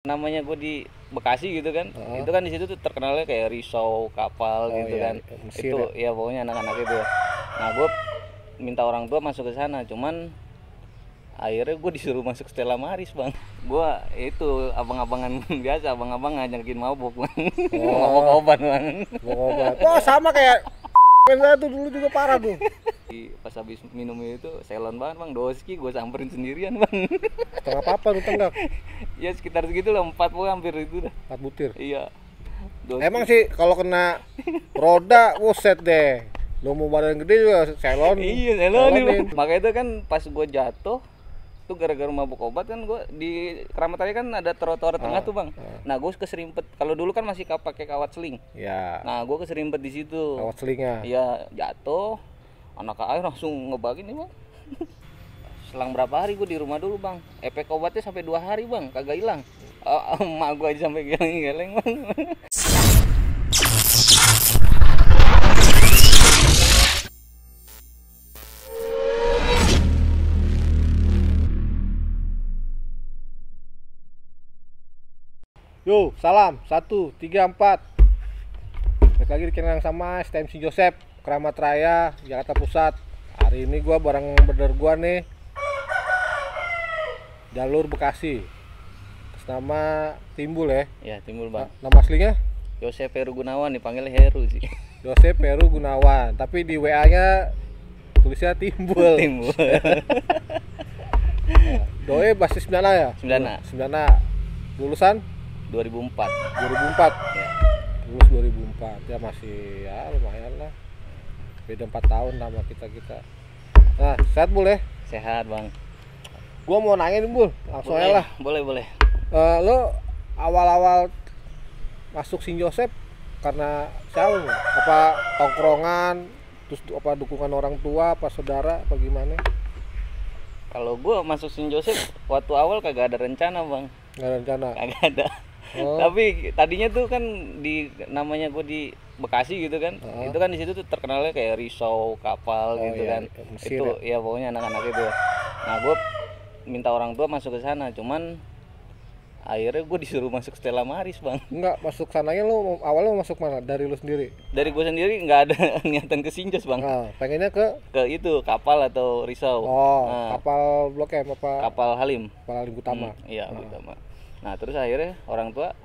Namanya gue di Bekasi gitu kan, itu kan di situ tuh terkenalnya kayak risau kapal gitu iya, kan, Mesir itu ya pokoknya anak-anak itu ya. Nah gue minta orang tua masuk ke sana, cuman akhirnya gue disuruh masuk Stella Maris bang. Gue itu abang-abangan biasa, abang-abang ngajakin mabok bang. Mabok Oh, obat bang. mau obat. Oh, sama kayak saya tuh dulu juga parah tuh. Pas habis minum itu selon banget bang, doski gue samperin sendirian bang. Setengah papan tuh tenggak. Ya sekitar segitu lah, 4 hampir itu dah. 4 butir. Iya. Doski. Emang sih kalau kena roda, wuset deh. Lo mau badan gede juga selon. Iya, selonin bang. Makanya itu kan pas gue jatuh tuh gara-gara mabuk obat kan, gue di Keramat Raya kan ada trotoar tengah tuh bang. Nah gue keserimpet, kalau dulu kan masih pakai kawat seling. Ya, Nah gue keserimpet di situ. kawat selingnya. Iya, jatuh, anak air langsung ngebagin nih bang. Selang berapa hari gue di rumah dulu bang, efek obatnya sampai 2 hari bang, kagak hilang. Emak gue aja sampai geleng-geleng bang. Yo, salam. 1, 3, 4. Balik lagi di channel yang sama, STM Si Joseph, Keramat Raya, Jakarta Pusat. Hari ini gua bareng brother gua nih, jalur Bekasi. Atas nama Timbul ya. Ya timbul bang. Nama aslinya Yosef Heru Gunawan, dipanggil Heru sih. Joseph Peru Gunawan, tapi di WA-nya tulisnya Timbul. Timbul. Doi basis 9A ya? 9A. 9A. Lulusan 2004. 2004. Ya. Lulus 2004. Ya masih ya lumayan lah. Beda 4 tahun sama kita. Nah, sehat Bul ya? Sehat bang. Gua mau nanya nih Bul, langsung aja lah. Boleh. Lo awal-awal masuk Sin Joseph karena siapa? Apa tongkrongan, terus apa dukungan orang tua, apa saudara, apa gimana? Kalau gue masuk Sin Joseph waktu awal kagak ada rencana bang. Nggak ada rencana. Kagak ada. Oh. Tapi tadinya tuh kan di namanya gue di Bekasi gitu kan, itu kan di situ tuh terkenalnya kayak risau kapal gitu iya, kan, Mesir itu ya pokoknya anak-anak itu ya. Nah gue minta orang tua masuk ke sana, cuman akhirnya gue disuruh masuk Stella Maris bang. Enggak, masuk sananya lo awalnya mau masuk mana? Dari lo sendiri? Dari gue sendiri nggak ada niatan ke Sinjos bang. Nah, pengennya ke Itu kapal atau risau. Nah, kapal Blok M apa? kapal Halim. Kapal Halim Utama. Iya utama. Nah terus akhirnya orang tua,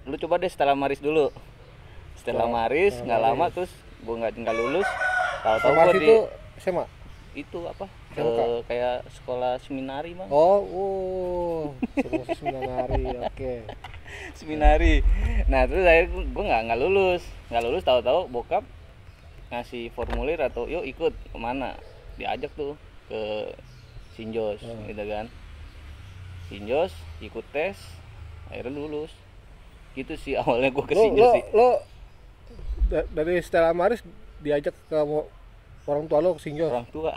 lu coba deh Stella Maris dulu. Stella Maris nggak lama, terus gue nggak lulus. Tahu-tahu gue di itu SMA. itu apa? SMK? Kayak sekolah seminari bang. Sekolah seminari, oke. Seminari. Nah terus akhirnya gue nggak lulus, tahu-tahu bokap ngasih formulir atau yuk ikut kemana, diajak tuh ke Sinjos gitu kan. Sinjos ikut tes, akhirnya lulus. Gitu sih awalnya gue ke Sinjos sih. Lo dari Stella Maris diajak ke orang tua lo ke Sinjos. Orang tua.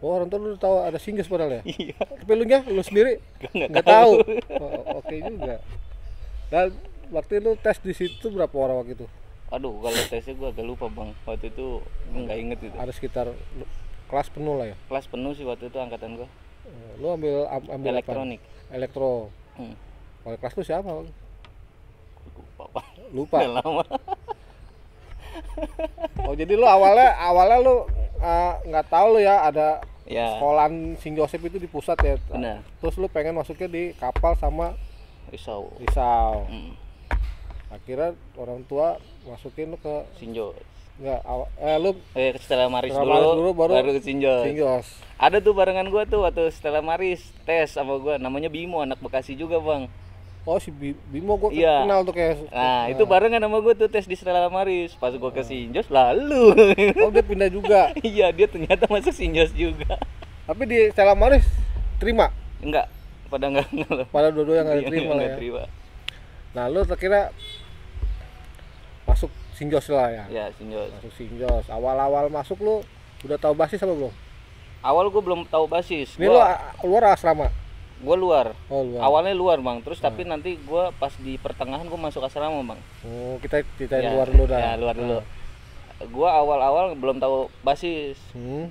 Oh, orang tua lu tahu ada Sinjos padahal ya? Iya. Tapi lu sendiri Nggak tahu. Oke juga. Dan waktu lu tes di situ berapa orang waktu itu? Aduh, kalau tesnya gue agak lupa bang. Waktu itu nggak inget itu. Ada sekitar kelas penuh lah ya. Kelas penuh sih waktu itu angkatan gue. Lu ambil Elektronik. Apa? Elektro. Wali kelas lu siapa? Lupa. Udah lama. Oh, jadi lu awalnya lu nggak tahu lu ya ada Ya. sekolahan Sin Joseph itu di pusat ya. Benar. Terus lu pengen masuknya di kapal sama Risau. Akhirnya orang tua masukin lu ke Sinjos. enggak lu Ke Stella Maris Stella dulu, Maris baru ke Sinjos. Sinjos. Ada tuh barengan gua tuh waktu Stella Maris tes sama gua, namanya Bimo, anak Bekasi juga bang. Oh, si Bimo gua Iya. kenal tuh kayak. Nah itu barengan sama gua tuh tes di Stella Maris. Pas gua ke Sinjos lalu. Oh, dia pindah juga. Iya, dia ternyata masuk Sinjos juga. Tapi di Stella Maris terima. Enggak, enggak. Pada dua-dua yang nggak Iya, terima lah nggak ya. terima. Nah, lu terkira masuk Sinjos lah ya. Ya Sinjos. Masuk Sinjos. Awal-awal masuk lu udah tahu basis apa belum? Awal gua belum tahu basis. Ini lu keluar asrama. Gua luar. Oh, luar. Awalnya luar bang, terus tapi nanti gua pas di pertengahan gua masuk asrama bang. Oh, kita ceritain Ya, luar dulu dah. Ya luar dulu. Gua awal-awal belum tahu basis.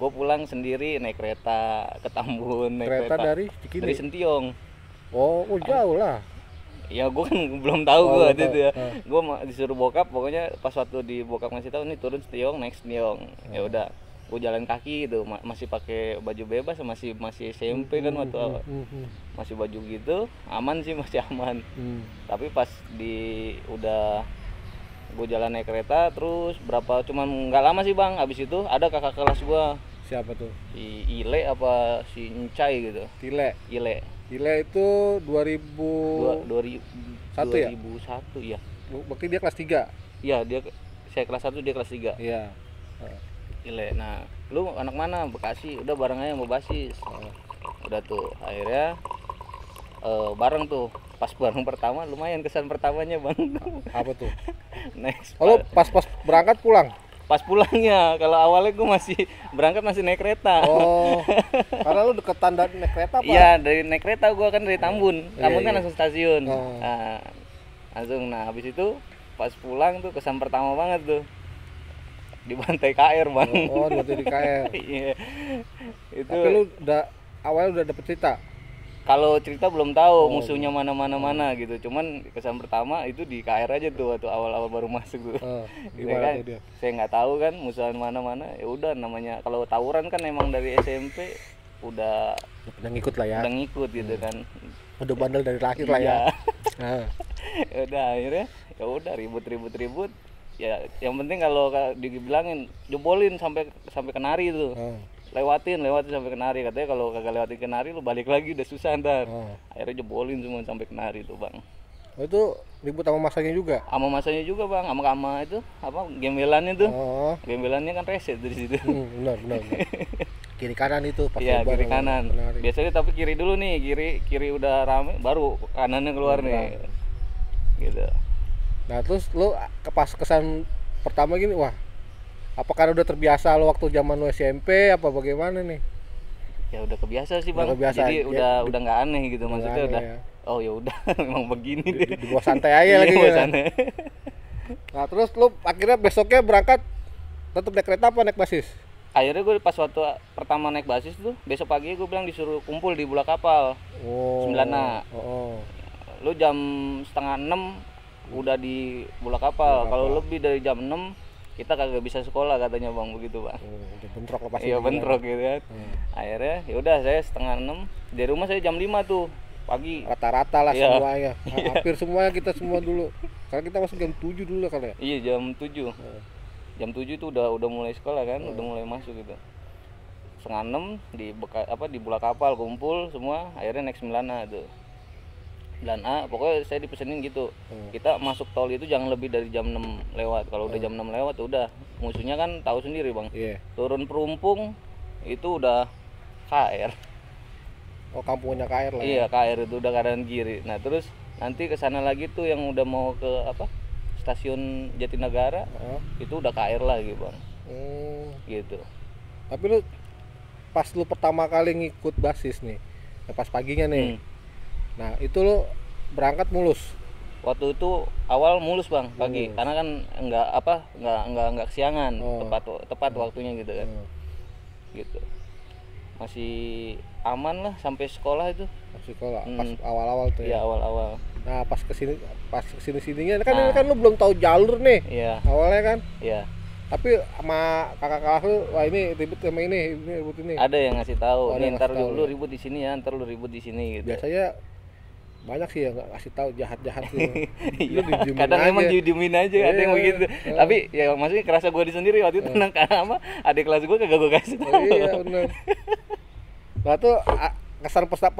Gua pulang sendiri naik kereta ke Tambun, naik Kereta dari Cikini? dari Sentiong. Oh, jauh lah. Ya gue kan belum tahu Oh, gue belum waktu tahu. itu ya. Gue disuruh bokap, pokoknya pas waktu di bokap ngasih tahu nih turun Setiong, naik Setiong. Ya udah, gue jalan kaki gitu, masih pakai baju bebas, masih SMP kan waktu awal. Masih baju gitu, aman sih, masih aman. Tapi pas udah gue jalan naik kereta, terus cuman nggak lama sih bang, abis itu ada kakak kelas gue, Siapa tuh? si Ile apa si Encai gitu. Tile. Ile Tile itu 2001 ya? 2001 ya. Berarti dia kelas 3. Iya, saya kelas 1, dia kelas 3. Iya. Ile. Nah, lu anak mana? Bekasi. Udah bareng aja sama basis. Udah tuh, akhirnya bareng tuh. Pas bareng pertama lumayan kesan pertamanya, Bang. Apa tuh? Next. Kalau pas berangkat pulang. Pas pulangnya, kalau awalnya gue masih berangkat masih naik kereta. Oh. Karena lu deketan dari naik kereta apa? Iya, dari naik kereta gue kan dari Tambun. Tambun kan iya. langsung stasiun. Oh. Nah, langsung. Nah, habis itu pas pulang tuh kesan pertama banget tuh. Dibantai KR, Bang. Oh, di KR. Iya. Itu Tapi lu awalnya udah dapet cerita. kalau cerita belum tahu musuhnya mana gitu. Cuman kesan pertama itu di KR aja tuh waktu awal-awal baru masuk tuh. Gitu Gimana kan. tuh dia? Saya nggak tahu kan musuhan mana-mana. Ya udah, namanya kalau tawuran kan emang dari SMP udah Udah ngikut lah ya. udah ngikut gitu kan. Udah bandel dari lahir lah ya. Iya. Nah. Ya udah, akhirnya ya udah ribut. Ya yang penting kalau dibilangin jebolin sampai Kenari tuh. Lewatin sampai Kenari, katanya kalau kagak lewatin Kenari lu balik lagi udah susah ntar. Akhirnya jebolin semua sampai Kenari tuh bang. Oh, itu ribut sama masanya juga? Sama masanya juga bang, sama itu apa gembelannya tuh. Oh. Gembelannya kan reset dari situ. Benar. Kiri kanan itu pas Iya, lebar kiri sama kanan. Kenari. Biasanya tapi kiri dulu nih, kiri udah rame baru kanannya keluar nih. Gitu. Nah, terus lu pas kesan pertama gini, wah, apakah udah terbiasa lo waktu zaman lo SMP apa bagaimana nih? Ya udah kebiasa sih bang. Udah kebiasa, Jadi ya, udah nggak aneh gitu, maksudnya aneh, udah. ya. Oh ya udah, memang begini deh. Di bawah santai aja lagi. Iya, bawah Ya. santai. Nah, terus lu akhirnya besoknya berangkat tetap naik kereta apa naik basis? Akhirnya gue pas waktu pertama naik basis tuh, besok pagi gue bilang disuruh kumpul di Bulak Kapal. Oh. 9A. Lu jam 5:30 udah di Bulak Kapal. Kalau lebih dari jam 6 kita kagak bisa sekolah katanya bang, begitu bang. Udah bentrok lah pasti. Iya bentrok gitu kan. Akhirnya ya udah saya 5:30 dari rumah, saya jam 5 tuh pagi. Rata-rata lah Iya. semuanya. Hampir semuanya kita semua dulu. Karena kita masuk jam 7 dulu kan ya. Iya jam 7. Jam 7 itu udah mulai sekolah kan, udah mulai masuk gitu. 5:30 di Bulak Kapal kumpul semua, akhirnya naik 9A tuh. 9A pokoknya saya dipesenin gitu. Kita masuk tol itu jangan lebih dari jam 6 lewat. Kalau udah jam 6 lewat udah musuhnya kan tahu sendiri, Bang. Iya. Turun Perumpung itu udah KR. Oh, kampungnya KR lah. Iya, KR itu udah kanan kiri. Nah, terus nanti ke sana lagi tuh yang udah mau ke Stasiun Jatinegara. Itu udah KR lagi, Bang. Gitu. Tapi lu pas lu pertama kali ngikut basis nih, pas paginya nih. Nah, itu lu berangkat mulus. Waktu itu awal mulus, Bang, pagi. Karena kan enggak kesiangan, tepat waktunya gitu kan. Gitu. Masih aman lah sampai sekolah itu. Masih sekolah pas awal-awal tuh ya. Iya, awal-awal. Nah, pas kesini-sininya kan lu belum tahu jalur nih. Iya. Awalnya kan. Iya. Tapi sama kakak kelas lu, wah ini ribut sama ini ribut ini. Ada yang ngasih tahu, ada nih yang ntar ngasih tahu, lu ya. ribut di sini ya, ntar lu ribut di sini gitu. Biasanya banyak sih yang nggak kasih tahu, jahat-jahat sih. Iya, Lu didiemin kadang aja. emang didiemin aja, ada yang Iya. begitu. Tapi ya maksudnya kerasa gue di sendiri waktu itu tenang, karena apa? Adik kelas gue kagak gue kasih tahu. Iya, benar. Nah, tuh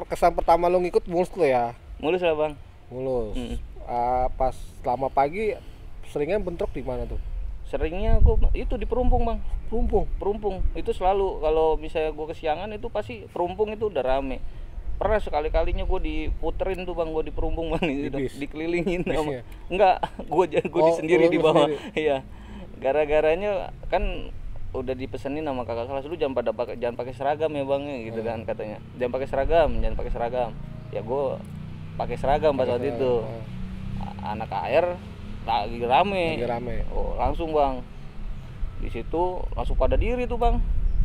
kesan pertama lu ngikut mulus tuh ya. Mulus lah, Bang. Mulus. Pas selama pagi seringnya bentrok di mana tuh? Seringnya gue itu di Perumpung, Bang. Perumpung. Itu selalu kalau misalnya gue kesiangan itu pasti Perumpung itu udah rame. Pernah sekali-kalinya gue diputerin tuh, Bang, gue di Perumpung, Bang, itu dikelilingin sama. Enggak, gue sendiri di bawah. Iya. Gara-garanya kan udah dipesenin sama kakak kelas, lu jangan pakai seragam ya, Bang, gitu kan katanya. Jangan pakai seragam. Ya gue pakai seragam pas waktu itu. Anak AR lagi rame. Oh, langsung, Bang. Di situ langsung pada diri tuh, Bang.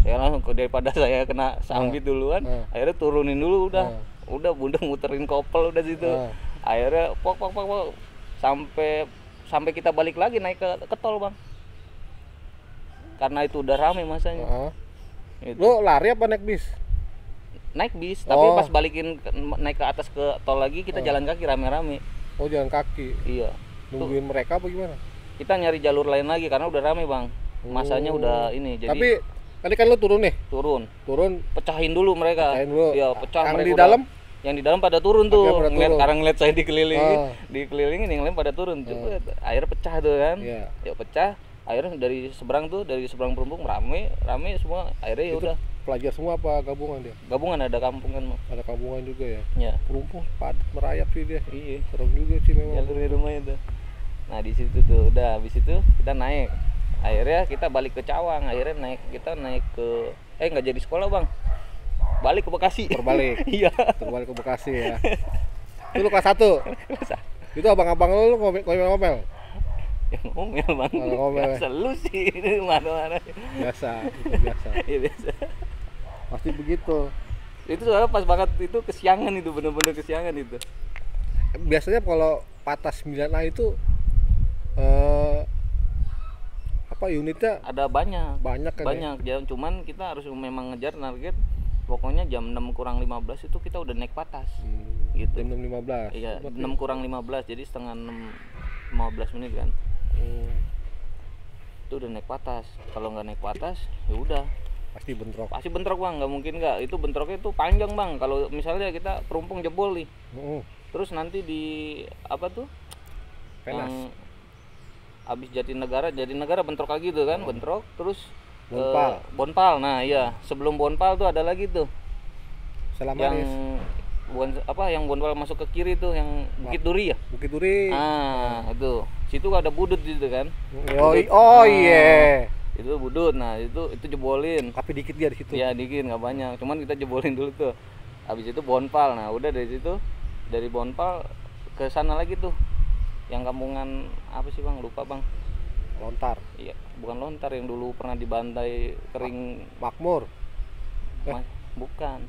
Saya langsung daripada saya kena sambit duluan, akhirnya turunin dulu udah bunda muterin kopel udah situ. Akhirnya pok sampai kita balik lagi naik ke tol bang, karena itu udah rame masanya. Gitu. Lu lari apa naik bis? Naik bis, tapi pas balikin naik ke atas ke tol lagi kita jalan kaki rame-rame. Oh jalan kaki. Iya. Nungguin mereka apa gimana? Kita nyari jalur lain lagi karena udah rame bang, masanya udah ini. Jadi tapi tadi kan lu turun nih. Turun pecahin dulu mereka. Iya, pecah. Yang di dalam? Yang di dalam pada turun tuh. Ngeliat saya dikelilingin, yang lain pada turun. Akhirnya pecah tuh kan. Iya. Ya pecah. Akhirnya dari seberang Perumpung rame semua. Akhirnya ya udah. Pelajar semua apa gabungan dia? Gabungan, ada kampungan mah. Ada kampungan juga ya. Ya. Perumpung padat merayap sih dia. Iya. Serem juga sih memang. Jalur di rumahnya tuh. Nah di situ tuh udah, habis itu kita naik. Akhirnya kita balik ke Cawang. Akhirnya kita naik ke nggak jadi sekolah bang. Balik ke Bekasi. Terbalik. Iya. Terbalik ke Bekasi ya. Itu lu kelas 1. Itu abang-abang lu ngomel-ngomel. Ya ngomel bang. Ngomel. Biasa lu sih mana-mana. Biasa. Iya biasa. Pasti begitu. Itu soalnya pas banget itu kesiangan itu, bener-bener kesiangan itu. Biasanya kalau patah 9A itu apa unitnya ada banyak kan ya? Cuman kita harus memang ngejar target. Pokoknya jam 6:15 itu kita udah naik patas. Gitu. Jam 6:15. Iya, 6:15 jadi setengah 6 15 menit kan. Itu udah naik patas. Kalau nggak naik patas ya udah pasti bentrok bang, nggak mungkin nggak. Itu bentroknya itu panjang bang. Kalau misalnya kita Perumpung jebol nih, terus nanti di apa tuh Penas. yang abis Jatinegara bentrok lagi tuh kan. Bentrok terus Bonpal. Nah iya, sebelum Bonpal tuh ada lagi tuh Selamaris. Yang Bonpal masuk ke kiri tuh, yang Bukit Duri ya. Bukit Duri. Itu situ ada budut gitu kan. Iya. Itu budut. Nah itu jebolin. Tapi dikit dia di situ. Ya dikit, nggak banyak. Cuman kita jebolin dulu tuh. Habis itu Bonpal. Nah udah dari situ, dari Bonpal ke sana lagi tuh. Yang kampungan apa sih bang? Lupa bang. Lontar. Iya, bukan Lontar yang dulu pernah dibantai kering. Makmur. Bukan.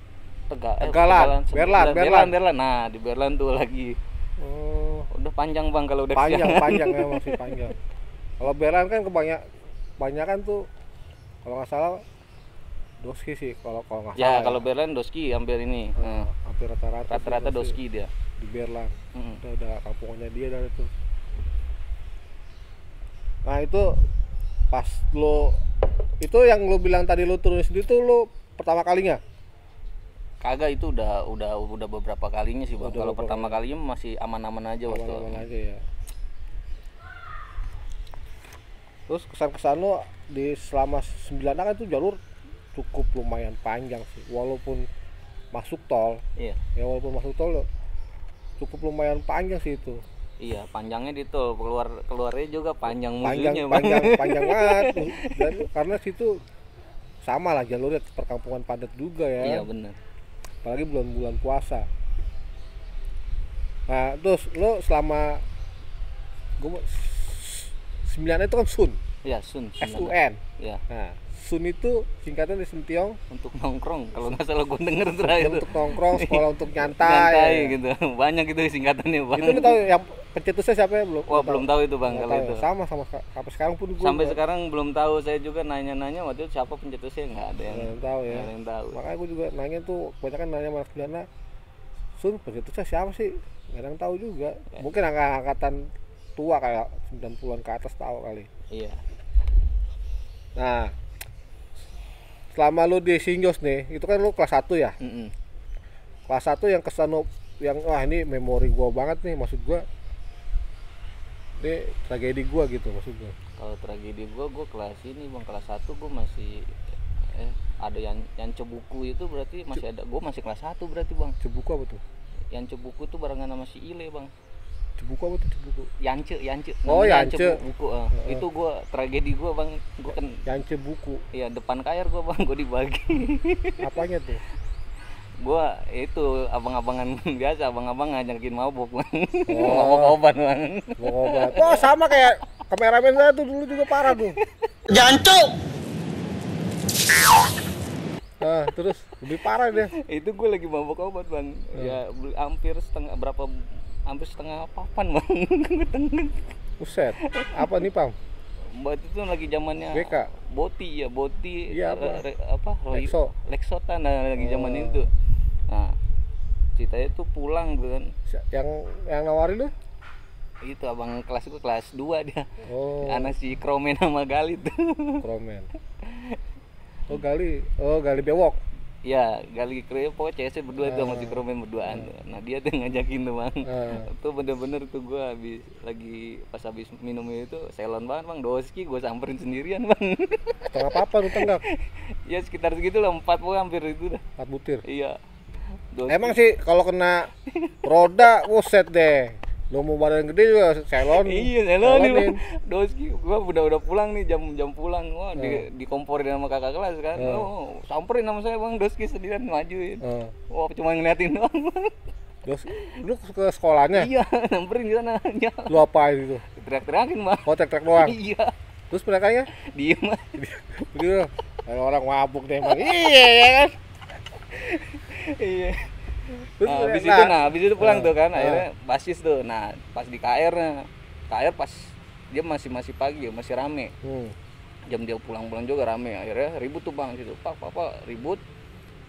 Tegalan. Berlan. Nah di Berlan tuh lagi. Udah panjang bang kalau udah panjang ya, masih panjang. Kalau Berlan kan kebanyakan tuh kalau nggak salah Doski sih, kalau nggak salah. Ya kalau Berlan Doski hampir ini. Hampir rata-rata Doski dia. Di Berlan. Udah kampungannya dia dari itu. Nah itu pas itu yang lo bilang tadi lo turun sendiri tuh lo pertama kalinya? Kagak, itu udah beberapa kalinya sih bang. Kalau pertama kalinya masih aman-aman aja waktu. Aman-aman aja ya. Terus kesan-kesan lo di selama 9 kan itu jalur cukup lumayan panjang sih, walaupun masuk tol. Iya. Ya walaupun masuk tol cukup lumayan panjang sih itu. Iya, panjangnya di tol, keluarnya juga panjang musuhnya. Panjang banget. Dan karena situ sama lah jalurnya perkampungan padat juga ya. Iya benar. Apalagi bulan-bulan puasa. Nah, terus lo selama 9 itu kan Sun. Iya, Sun. SUN. Iya. Nah, Sun itu singkatan dari Suntiong untuk nongkrong, kalau nggak salah gue denger terakhir itu. Untuk nongkrong, sekolah untuk nyantai gitu. Banyak itu singkatannya bang. Itu lo tahu yang pencetusnya siapa ya? Belum tahu itu bang kalau itu. Sama sampai sekarang pun gue. Sampai sekarang belum tahu, saya juga nanya-nanya waktu itu siapa pencetusnya, nggak ada yang tahu ya. Nggak ada yang tahu. Makanya gue juga nanya tuh, kebanyakan nanya Mas Dana, Sun pencetusnya siapa sih? Nggak ada yang tahu juga. Ya. Mungkin angkatan tua kayak 90-an ke atas tahu kali. Iya. Nah, selama lu di Sinjos nih, itu kan lu kelas 1 ya? Kelas 1 yang kesan yang wah ini memori gua banget nih, maksud gua. Ini tragedi gua gitu maksud gua. Kalau tragedi gua kelas ini bang, kelas 1 gua masih ada yang Cebuku itu berarti masih ada. Gua masih kelas 1 berarti bang. Cebuku apa tuh? Yang Cebuku tuh barengan sama si Ile bang. Cebuku apa tuh Cebuku? Yance. Oh Yance. Buku. Itu gua tragedi gua bang. Gua kan Yance buku. Iya, depan KR gua bang, gua dibagi. Apanya tuh? Gua itu abang-abangan biasa, abang-abang ngajakin mabok bang. Mabok obat bang. Mabok obat. Oh sama kayak kameramen saya tuh dulu juga parah tuh. Jancuk. Nah, terus lebih parah deh. Itu gue lagi mabok obat bang. Ya hampir setengah berapa hampir setengah papan bang. Buset. Apa nih, Pam? Buat itu lagi zamannya BK. Boti ya, Boti Iya, Lexo. Lexotan lagi zaman itu. Nah, ceritanya tuh pulang tuh kan. Yang nawarin lu? Itu abang kelas gua kelas 2 dia. Oh. Anak si Kromen sama Gali tuh. Kromen. Gali bewok. Ya, Gali Kromen pokoknya CS berdua tuh sama si Kromen berduaan tuh. Nah, dia tuh ngajakin tuh bang. Tuh bener-bener tuh gua pas habis minum itu selon banget bang, doski gua samperin sendirian bang. Setengah papan lu tenggak. Ya sekitar segitu lah, 4 pokoknya hampir itu dah. 4 butir. Iya. Emang sih kalau kena roda, buset deh. Lu mau badan gede juga selon. Iya, selon nih bang. Doski, gua udah pulang nih, jam pulang. Wah, dikomporin sama kakak kelas kan. Oh, samperin sama saya bang, Doski sendirian majuin. Wah, cuma ngeliatin doang bang. Lu ke sekolahnya? Iya, samperin di sana. Ya. Lu apain itu? Teriak-teriakin bang. Oh, teriak-teriak doang? Iya. Terus mereka diem begitu. Kayak orang mabuk deh emang. Iya ya kan? Iya. Terus habis itu pulang tuh kan, akhirnya basis tuh. Nah, pas di KR pas dia masih pagi ya, masih rame. Jam dia pulang juga rame, akhirnya ribut tuh bang situ. Pak ribut.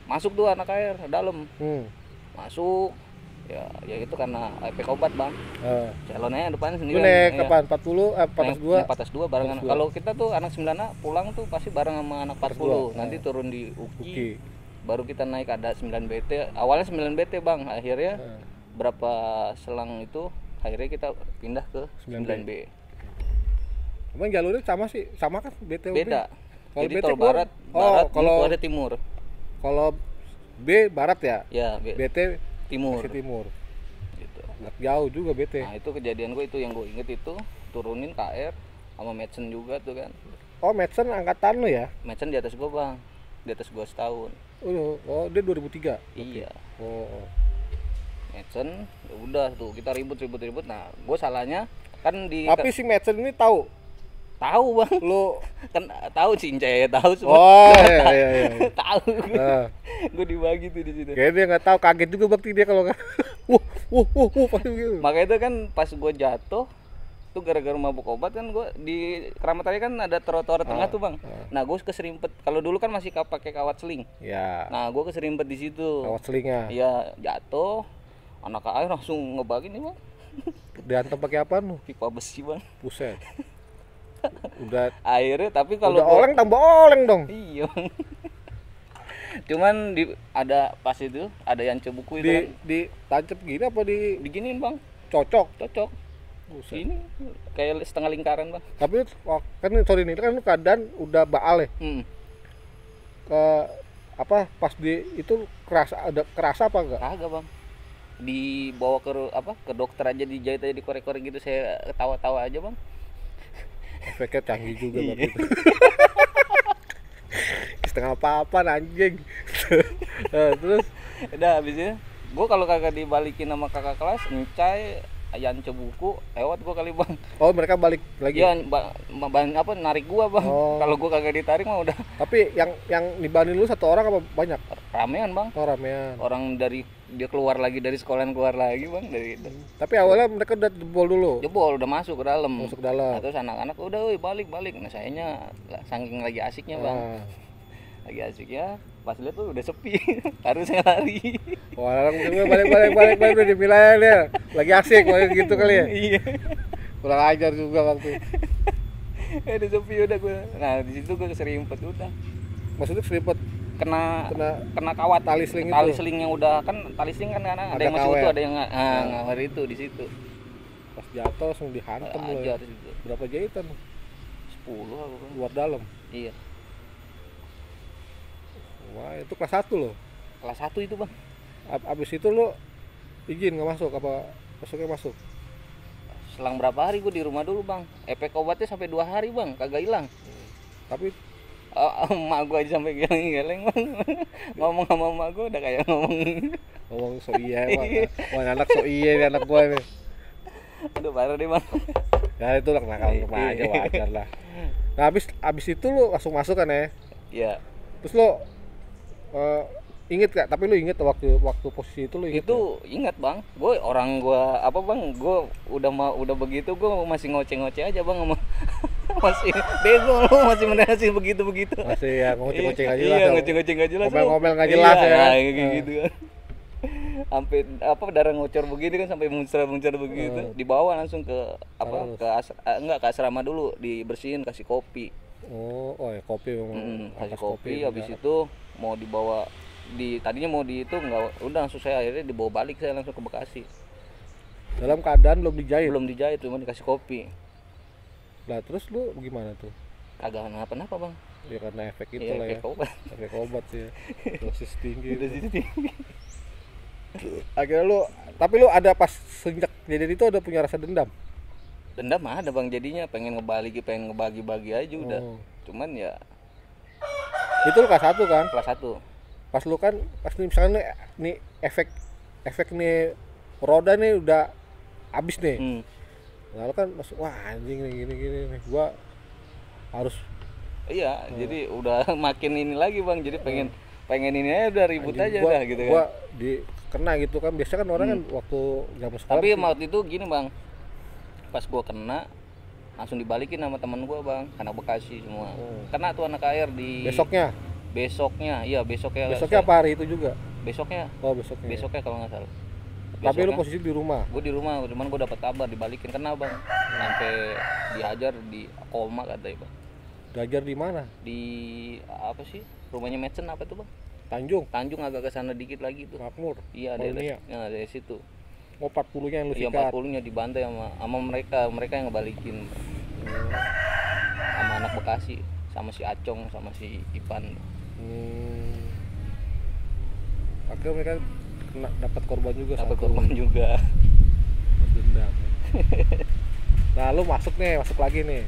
Masuk tuh anak KR dalam. Masuk. Ya itu karena efek obat bang. Calonnya depan sendiri. Lu naik kapan? 40 42 barengan. Kalau kita tuh anak 9A pulang tuh pasti bareng sama anak 40. Nanti turun di UKI. Baru kita naik ada 9 BT. Awalnya 9 BT bang, akhirnya berapa selang itu akhirnya kita pindah ke 9B. Emang jalurnya sama kan BT? Beda. Kalau jadi BT tol barat kalau ada timur. Kalau B barat ya? Ya, BT timur. Gitu. Jauh juga BT. Nah, itu kejadian gue itu yang gue inget itu turunin KR sama Madsen juga tuh kan. Oh, Madsen angkatan lu ya? Madsen di atas gue bang. Di atas gue setahun. Oh, dia 2003. Iya. Oh. Madsen, udah tuh kita ribut. Nah, gue salahnya kan Tapi si Madsen ini tahu bang. Lu kan tahu Cince, tahu semua. Oh, iya. Tahu. Gue dibagi tuh di situ. Kayaknya dia nggak tahu, kaget juga bakti dia kalau nggak. Pasti gitu. Makanya itu kan pas gue jatuh tuh gara-gara mabuk obat kan gue di Keramat Raya kan ada trotoar tengah tuh bang. Nah gue keserimpet, kalau dulu kan masih pakai kawat seling. Ya. Nah gue keserimpet di situ. Kawat selingnya. Iya, jatuh, anak air langsung ngebagin nih bang. Diantem pakai apa lu? Pipa besi bang. Buset. Udah airnya tapi kalau udah oleng tambah oleng dong. Iya bang. Cuman ada pas itu ada yang cebuku itu kan. Di tancap gini apa diginiin bang? Cocok. Buset. Ini kayak setengah lingkaran bang. Tapi kan sorry nih kan lu keadaan udah baal ya. Pas di itu kerasa apa enggak? Kagak bang. Dibawa ke dokter aja, dijahit aja, dikorek-korek gitu, saya ketawa-tawa aja bang. Efeknya canggih juga berarti. Setengah apa-apa anjing. Terus udah habis itu gua kalau kagak dibalikin sama kakak kelas Encai Yan Cebuku lewat gua kali bang. Oh, mereka balik lagi. Iya, narik gua bang. Kalau gua kagak ditarik mah udah. Tapi yang nibanin lu satu orang apa banyak? Ramean bang. Oh, ramean. Orang dari dia keluar lagi dari sekolah, keluar lagi bang dari. Tapi awalnya mereka udah jebol dulu. Jebol udah masuk ke dalam. Nah, terus anak-anak udah balik. Nah sayanya saking lagi asiknya bang. Lagi asiknya pas lihat tuh udah sepi. Harus saya lari. Wah, balik udah dipilih dia. Lagi asik gitu kali ya. Iya. Kurang ajar juga waktu. Udah sepi udah gue. Nah, di situ gue keserimpet udah. Maksudnya keserimpet kena kawat tali seling yang udah kan tali seling kan ada yang masih utuh, ada yang ngawer itu di situ. Pas jatuh langsung dihantam loh. Ya. Berapa jahitan? 10 aku kan. Luar dalam. Iya. Wah, itu kelas 1 loh. Kelas 1 itu, Bang. Abis itu lo izin nggak masuk apa masuknya masuk? Selang berapa hari gue di rumah dulu, Bang. Efek obatnya sampai 2 hari, Bang, kagak hilang. Tapi emak gue aja sampai geleng-geleng, Bang. Ngomong sama emak gue udah kayak ngomong so iya emang. Wah, anak so iya nih anak gue nih. Aduh, parah deh, Bang. Ya itu lah nakal aja wajar lah. Nah, abis itu lo langsung masuk kan ya? Iya. Terus lo Ingat gak? Tapi lu inget waktu posisi itu lu inget Itu ingat bang, gue apa bang, gue udah begitu gue masih ngoceh-ngoceh aja bang sama masih bego lu masih masih begitu gak? Masih ya ngoceh-ngoceh gak jelas. Iya ngoceh-ngoceh gak jelas. Ngomel-ngomel gak jelas ya. Iya kayak gitu kan. Sampai apa darah ngocor begini kan sampai muncrat begitu, dibawa langsung ke apa enggak ke asrama dulu, dibersihin kasih kopi. Oh ya kopi memang. Kasih kopi habis itu mau dibawa tadinya mau di itu enggak, udah langsung saya akhirnya dibawa balik, saya langsung ke Bekasi. Dalam keadaan belum dijahit? Belum dijahit, cuma dikasih kopi. Lah terus lu gimana tuh? Kagak kenapa bang? Ya karena efek itu ya, lah ya. Efek obat sih ya. Dosis tinggi. Dosis tinggi. Akhirnya tapi lu ada pas sejak kejadian itu ada punya rasa dendam? Dendam ada bang, jadinya pengen ngebagi-bagi aja udah. Cuman ya itu lu kelas 1 kan? Kelas 1. Pas nih misalkan nih efek nih roda nih udah habis nih. Lalu kan masuk, wah anjing nih gini nih gua harus jadi udah makin ini lagi bang, jadi pengen ini aja udah ribut anjing, aja udah gitu kan. Gua kena gitu kan, biasanya kan orang kan waktu zaman sekolah. Tapi waktu itu gini bang, pas gua kena langsung dibalikin sama teman gua bang, anak Bekasi semua. Kena tuh anak air di Besoknya apa hari itu juga? Besoknya kalau nggak salah. Tapi lu posisi di rumah? Gue di rumah, cuman gue dapat kabar dibalikin, kena bang, sampai dihajar di koma katanya bang. Dihajar di mana? Di apa sih, rumahnya Madsen apa tuh bang? Tanjung agak ke sana dikit lagi tuh. Makmur. Iya dari situ. Oh 40-nya yang lu sikat? Iya 40-nya dibantai sama mereka yang ngebalikin. Sama anak Bekasi, sama si Acong, sama si Ipan. Akhirnya mereka dapat korban juga. Dendam. Nah lu masuk lagi nih.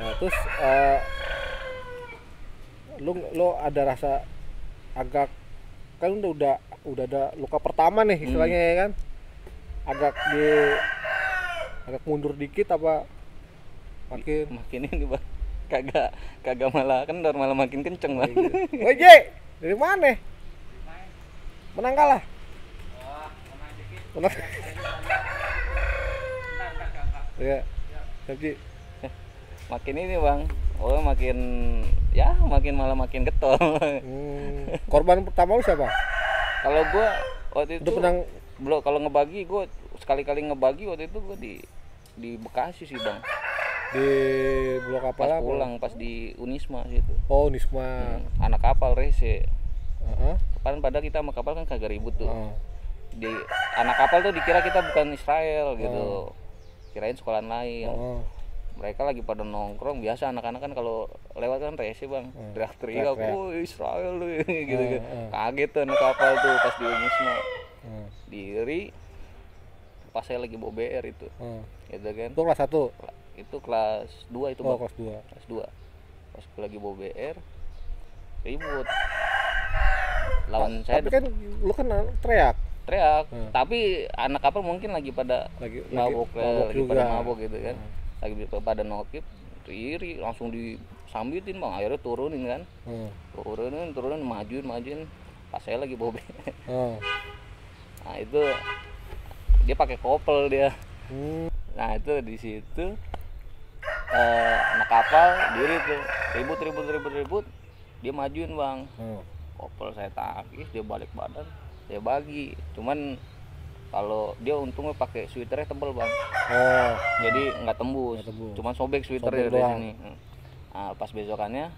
Nah terus lu ada rasa agak kan udah ada luka pertama nih istilahnya ya kan, agak mundur dikit apa makin ini bang, kagak malah makin kenceng bang. Woi dari mana? Menang kalah? Menang. Ya, tapi makin ini bang, makin getol. Korban pertama lu siapa? Kalau gua waktu itu kalau ngebagi gua sekali-kali ngebagi waktu itu gua di Bekasi sih bang. Di blok kapal pas pulang pas di Unisma situ. Oh Unisma. Anak kapal rese. Padahal kita sama kapal kan kagak ribut tuh. Di anak kapal tuh dikira kita bukan Israel gitu. Kirain sekolahan lain. Mereka lagi pada nongkrong, biasa anak-anak kan kalau lewat kan rese bang, teriak-teriak, oh Israel lu gitu kan. Kaget tuh anak kapal tuh pas di Unisma. Diri pas saya lagi bawa BR itu. Gitu kan. Itu kelas 1. Itu kelas 2 itu bang. Kelas 2. Pas lagi bawa BR ribut lawan saya. Tapi kan lu kan teriak. Tapi anak kapal mungkin lagi pada mabuk pada mabuk gitu kan. Lagi pada nokip, iri langsung disambitin bang, akhirnya turunin kan. Turunin majuin pas saya lagi bawa BR. Nah itu dia pakai kopel dia. Nah itu di situ anak kapal diri tuh ribut, dia majuin bang. Kopel saya tangkis, dia balik badan, saya bagi. Cuman kalau dia untungnya pakai sweaternya tebel bang. Jadi nggak tembus. Cuman sobek sweaternya dari sini. Nah, pas besoknya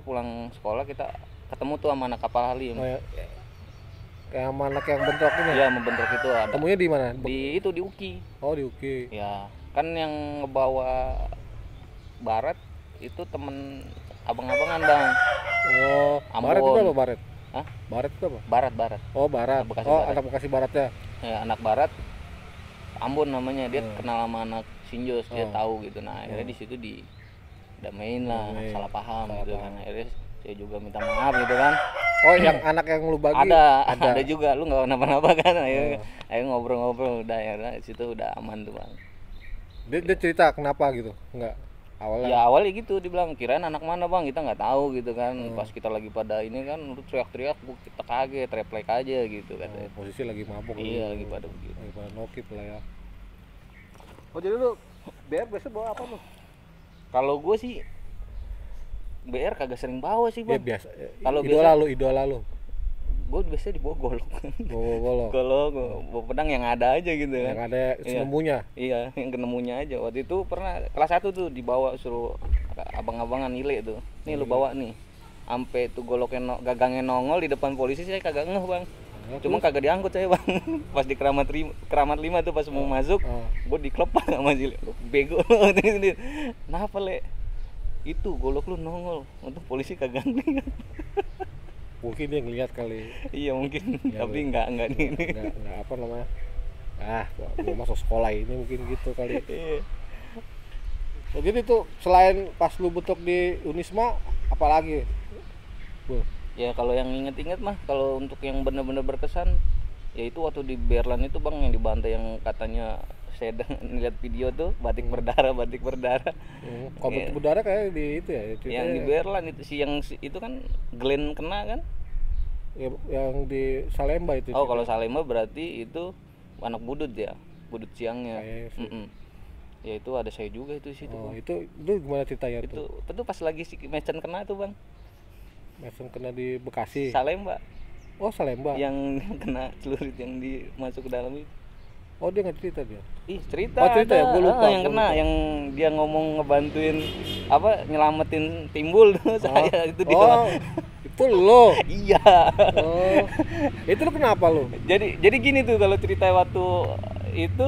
pulang sekolah, kita ketemu tuh sama anak kapal Halim. Kayak sama anak yang bentrok ini? Iya, membentrok itu ada. Temunya di mana? Di UKI. Oh, di UKI. Ya, kan yang ngebawa Barat itu temen abang-abangan bang. Barat itu apa Barat? Hah? Barat itu apa? Barat. Oh, Barat. Barat. Anak Bekasi Barat ya? Ya, anak Barat. Ambon namanya, dia kenal sama anak Sinjos, dia tahu gitu. Nah, akhirnya di situ didamain lah, salah paham gitu kan. Akhirnya saya juga minta maaf gitu kan. Yang anak yang lu bagi ada juga, lu nggak kenapa-napa kan. Ayo ngobrol-ngobrol udah ya, di situ udah aman tuh bang. Dia cerita kenapa gitu? Enggak. awalnya? Ya awalnya gitu dibilang, kirain anak mana bang, kita nggak tahu gitu kan. Pas kita lagi pada ini kan lu teriak-teriak, kita kaget, refleks aja gitu katanya. Posisi lagi mabuk. Iya lagi pada begitu. Lagi pada nokip lah ya. Oh jadi lu BR biasa bawa apa lu? Kalau gue sih BR kagak sering bawa sih Ya bang. biasa. Kalau Idola lu. Gue biasanya dibawa golok. Bawa golok. Golok, bawa pedang yang ada aja gitu Yang kan. ada senemunya. Iya, yang kenemunya aja. Waktu itu pernah kelas 1 tuh dibawa, suruh abang-abangan nilai tuh. Nih lu bawa nih. Sampai tuh goloknya gagangnya nongol di depan polisi, saya kagak ngeh bang. Cuma kagak diangkut saya bang. Pas di keramat 5 tuh pas mau masuk, gue dikelepak sama si bego. Kenapa le? Itu golok lu nongol, untuk polisi kagak ngeliat. Mungkin dia ngeliat kali. Iya mungkin, Ya, tapi enggak nih. Enggak apa namanya? Mau masuk sekolah ini mungkin gitu kali. Iya. Oh, jadi tuh selain pas lu bentuk di Unisma apalagi? Ya kalau yang inget-inget mah, kalau untuk yang benar-benar berkesan, ya itu waktu di Berlan itu bang, yang dibantai, yang katanya saya lihat video tuh batik berdarah. Kalau batik berdarah kayak di itu ya. Yang di Berlan itu sih, yang itu kan Glenn kena kan? Ya, yang di Salemba itu. Oh kalau Salemba berarti itu anak budut ya, budut siangnya. Ya itu ada saya juga itu di situ. Oh, itu gimana ceritanya tuh? Itu pas lagi si Mason kena tuh bang. Mason kena di Bekasi. Salemba. Oh Salemba. Yang kena celurit yang masuk ke dalam itu. Oh dia nggak cerita dia? Ih cerita. Oh cerita ya, gue lupa. Yang kena, yang dia ngomong ngebantuin apa, nyelamatin timbul tuh saya itu dia. Oh itu lo. Iya. Oh itu lo kenapa lo? Jadi gini tuh kalau cerita waktu itu,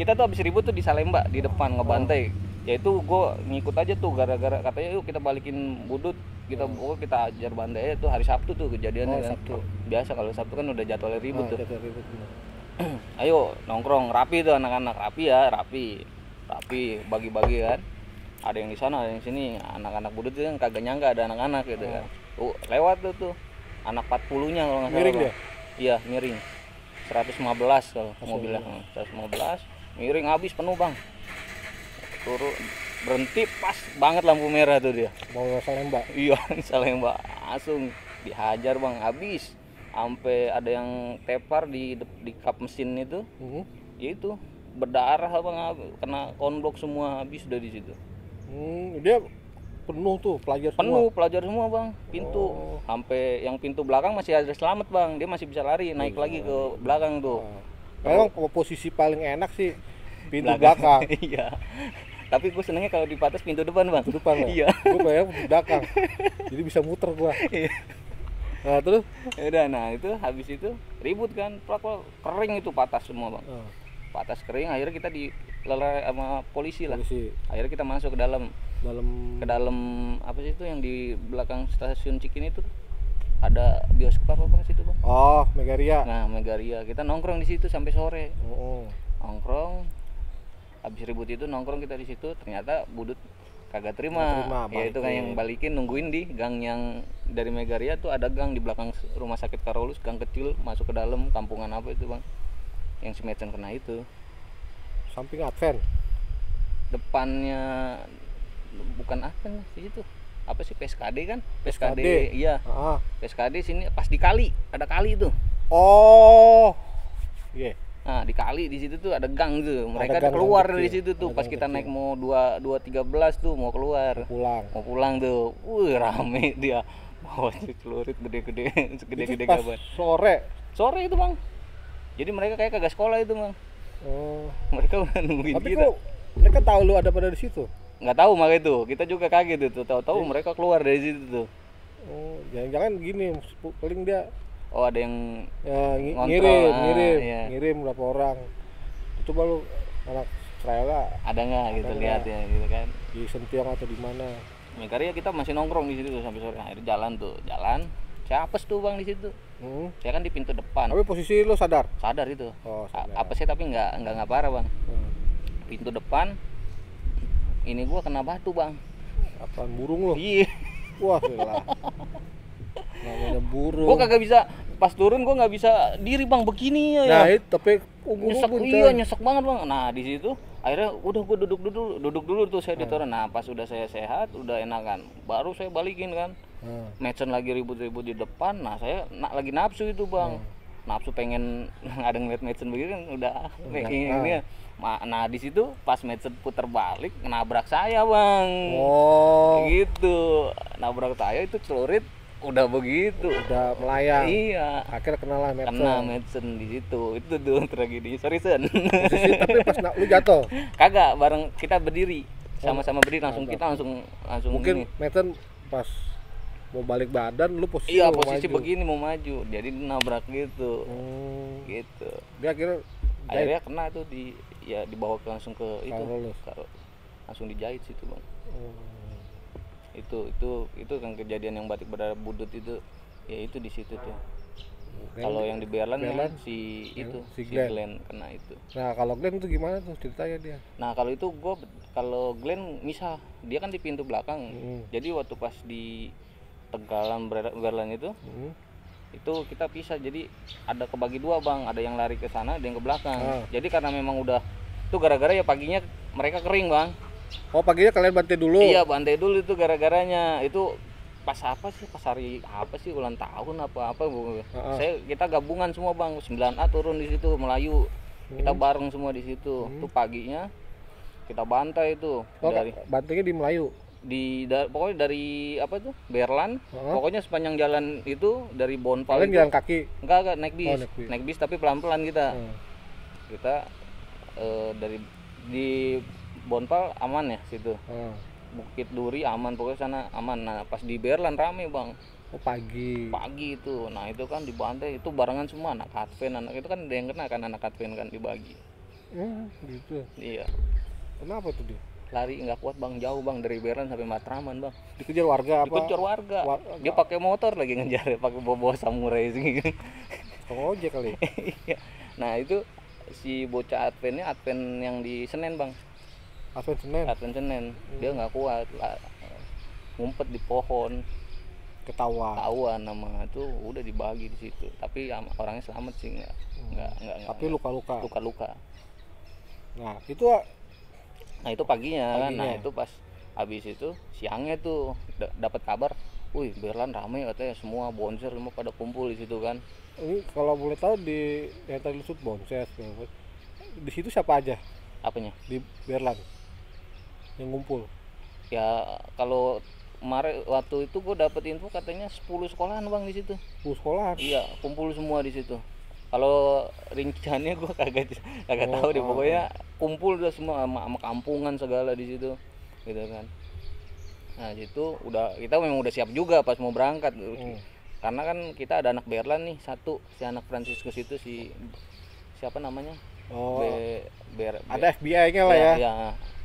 kita tuh habis ribut tuh di Salemba di depan ngebantai. Ya itu gue ngikut aja tuh, gara-gara katanya yuk kita balikin budut, kita kita ajar bantai aja tuh. Hari Sabtu tuh kejadiannya kan. Sabtu. Biasa kalau Sabtu kan udah jadwalnya ribut tuh. Jadwal ribut. Ayo nongkrong, rapi tuh anak-anak, rapi bagi-bagi kan. Ada yang di sana, ada yang sini. Anak-anak budut itu kan kagak nyangka ada anak-anak gitu kan. Lewat tuh anak 40-nya kalau nggak salah. Miring dia? Iya miring. 115 kalau mobilnya. 115 miring habis penuh bang. Turun berhenti pas banget lampu merah tuh dia. Mau Salemba? Iya Salemba, langsung dihajar bang, habis. Sampai ada yang tepar di kap mesin itu. Ya itu berdarah bang, kena konblok semua, habis udah di situ. Dia penuh tuh pelajar semua bang, pintu. Sampai yang pintu belakang masih ada selamat bang, dia masih bisa lari naik lagi ke belakang tuh. Memang posisi paling enak sih pintu belakang. Iya. Tapi gue senengnya kalau di patas pintu depan bang. Pintu depan ya? Iya. Gue bayang pintu belakang. Jadi bisa muter gua. Nah terus? Udah, nah itu habis itu ribut kan, kering itu patas semua bang. Patas kering, akhirnya kita dilelerai sama polisi lah. Akhirnya kita masuk ke dalam apa sih itu yang di belakang stasiun Cikini itu ada bioskop apa bang situ bang? Oh Megaria. Nah Megaria, kita nongkrong di situ sampai sore. Nongkrong, habis ribut itu nongkrong kita di situ, ternyata budut kagak terima. Ya itu kan yang balikin, nungguin di gang yang dari Megaria tuh, ada gang di belakang rumah sakit Karolus, gang kecil masuk ke dalam kampungan apa itu bang, yang si Mason kena itu. Samping Advent. Depannya bukan Advent sih itu. Apa sih PSKD kan? PSKD. Iya. PSKD sini pas di kali, ada kali itu. Oh. Iya. Nah di kali di situ tuh ada gang tuh, mereka keluar dari situ tuh pas kita naik mau 213 tuh mau keluar, mau pulang tuh, rame dia bawa celurit gede-gede gaban. Sore itu bang, jadi mereka kayak kagak sekolah itu bang. Mereka udah nungguin tapi kita. Kok mereka tahu lu ada pada di situ? Nggak tahu makanya itu, kita juga kaget itu, tahu-tahu mereka keluar dari situ tuh. Jangan-jangan gini, paling dia ada yang ngirim berapa orang. Coba lu anak Israel ada nggak gitu, lihat ya gitu kan, di Sentiong atau di mana. Megaria kita masih nongkrong di situ tuh sampai sore. Akhirnya jalan saya apes tuh bang di situ. Saya kan di pintu depan. Tapi posisi lu sadar itu? Sadar. Apesnya tapi nggak parah bang. Pintu depan ini gua kena batu bang. Apaan, burung lu? Iya. Wah gila. Namanya burung. Gua kagak bisa, pas turun gue nggak bisa diri bang, begini ya. Nah itu tapi Nyesek, iya nyesek banget bang. Nah di situ akhirnya udah gue duduk dulu tuh saya di toren. Nah pas udah saya sehat, udah enakan, baru saya balikin kan. Madsen lagi ribut-ribut di depan. Nah saya lagi nafsu itu bang, nafsu pengen ada ngeliat Madsen begitu kan udah ini ya. Nah di situ pas Madsen putar balik nabrak saya bang. Gitu, nabrak saya itu celurit. Udah begitu, udah melayang. Iya. Akhirnya kenalah Madsen. Kena Madsen di situ. Itu tuh tragedi. Sorry Sen. Tapi pas lu jatuh. Kagak, bareng kita berdiri. Sama-sama berdiri langsung kita langsung mungkin Madsen pas mau balik badan lu posisi posisi maju. Begini mau maju. Jadi nabrak gitu. Gitu. Dia akhirnya kena tuh dibawa langsung ke itu. Langsung dijahit situ, Bang. Itu kan kejadian yang batik berdarah budut itu ya itu di situ tuh. Kalau yang di Berlan si Glenn kena itu. Nah kalau Glenn itu gimana tuh ceritanya dia? Nah kalau itu kalau Glenn misah, dia kan di pintu belakang. Jadi waktu pas di Tegalan Berlan itu kita pisah, jadi ada kebagi dua bang, ada yang lari ke sana, ada yang ke belakang. Jadi karena memang udah itu gara-gara ya paginya mereka kering bang. Oh paginya kalian bantai dulu? Iya bantai dulu itu gara-garanya. Itu pas apa sih, pas hari apa sih, ulang tahun apa bu. Kita gabungan semua bang, 9A turun di situ Melayu. Kita bareng semua di situ. Tuh paginya kita bantai itu. Bantainya di Melayu? Pokoknya dari apa tuh Berlan. Pokoknya sepanjang jalan itu dari Bonpal. Kalian jalan kaki? Enggak naik bis. Naik bis tapi pelan-pelan kita. Kita dari di Bonpal aman ya situ. Bukit Duri aman, pokoknya sana aman. Nah pas di Berlan rame bang. Pagi itu. Nah itu kan dibantai, itu barengan semua anak Advent, anak itu kan ada yang kena kan, anak Advent kan dibagi. Gitu. Iya. Kenapa tuh dia? Lari nggak kuat bang, jauh bang dari Berlan sampai Matraman bang. Dikejar warga apa? Dikejar warga. Dia pakai motor lagi ngejar, pakai bawa samurai sih. Ojek kali. Nah itu si bocah Advent yang di Senen bang. Advent Senen. Dia nggak kuat, ngumpet di pohon, ketahuan nama itu udah dibagi di situ. Tapi orangnya selamat sih, nggak. Tapi luka. Nah itu paginya. Nah itu pas habis itu siangnya tuh dapat kabar, wih Berlan ramai katanya, semua bonser semua pada kumpul di situ kan. Ini kalau boleh tahu di yang tadi lu sebut bonser, di situ siapa aja? Apanya? Di Berlan yang ngumpul. Ya kalau kemarin waktu itu gue dapet info katanya 10 sekolahan bang di situ. 10 sekolahan? Iya, kumpul semua di situ. Kalau rinciannya gue kagak tahu deh, pokoknya kumpul udah semua sama kampungan segala di situ, gitu kan. Nah situ kita memang udah siap juga pas mau berangkat, karena kan kita ada anak Berlan nih satu, si anak Franciscus itu siapa namanya? Ada FBI-nya lah ya. Iya.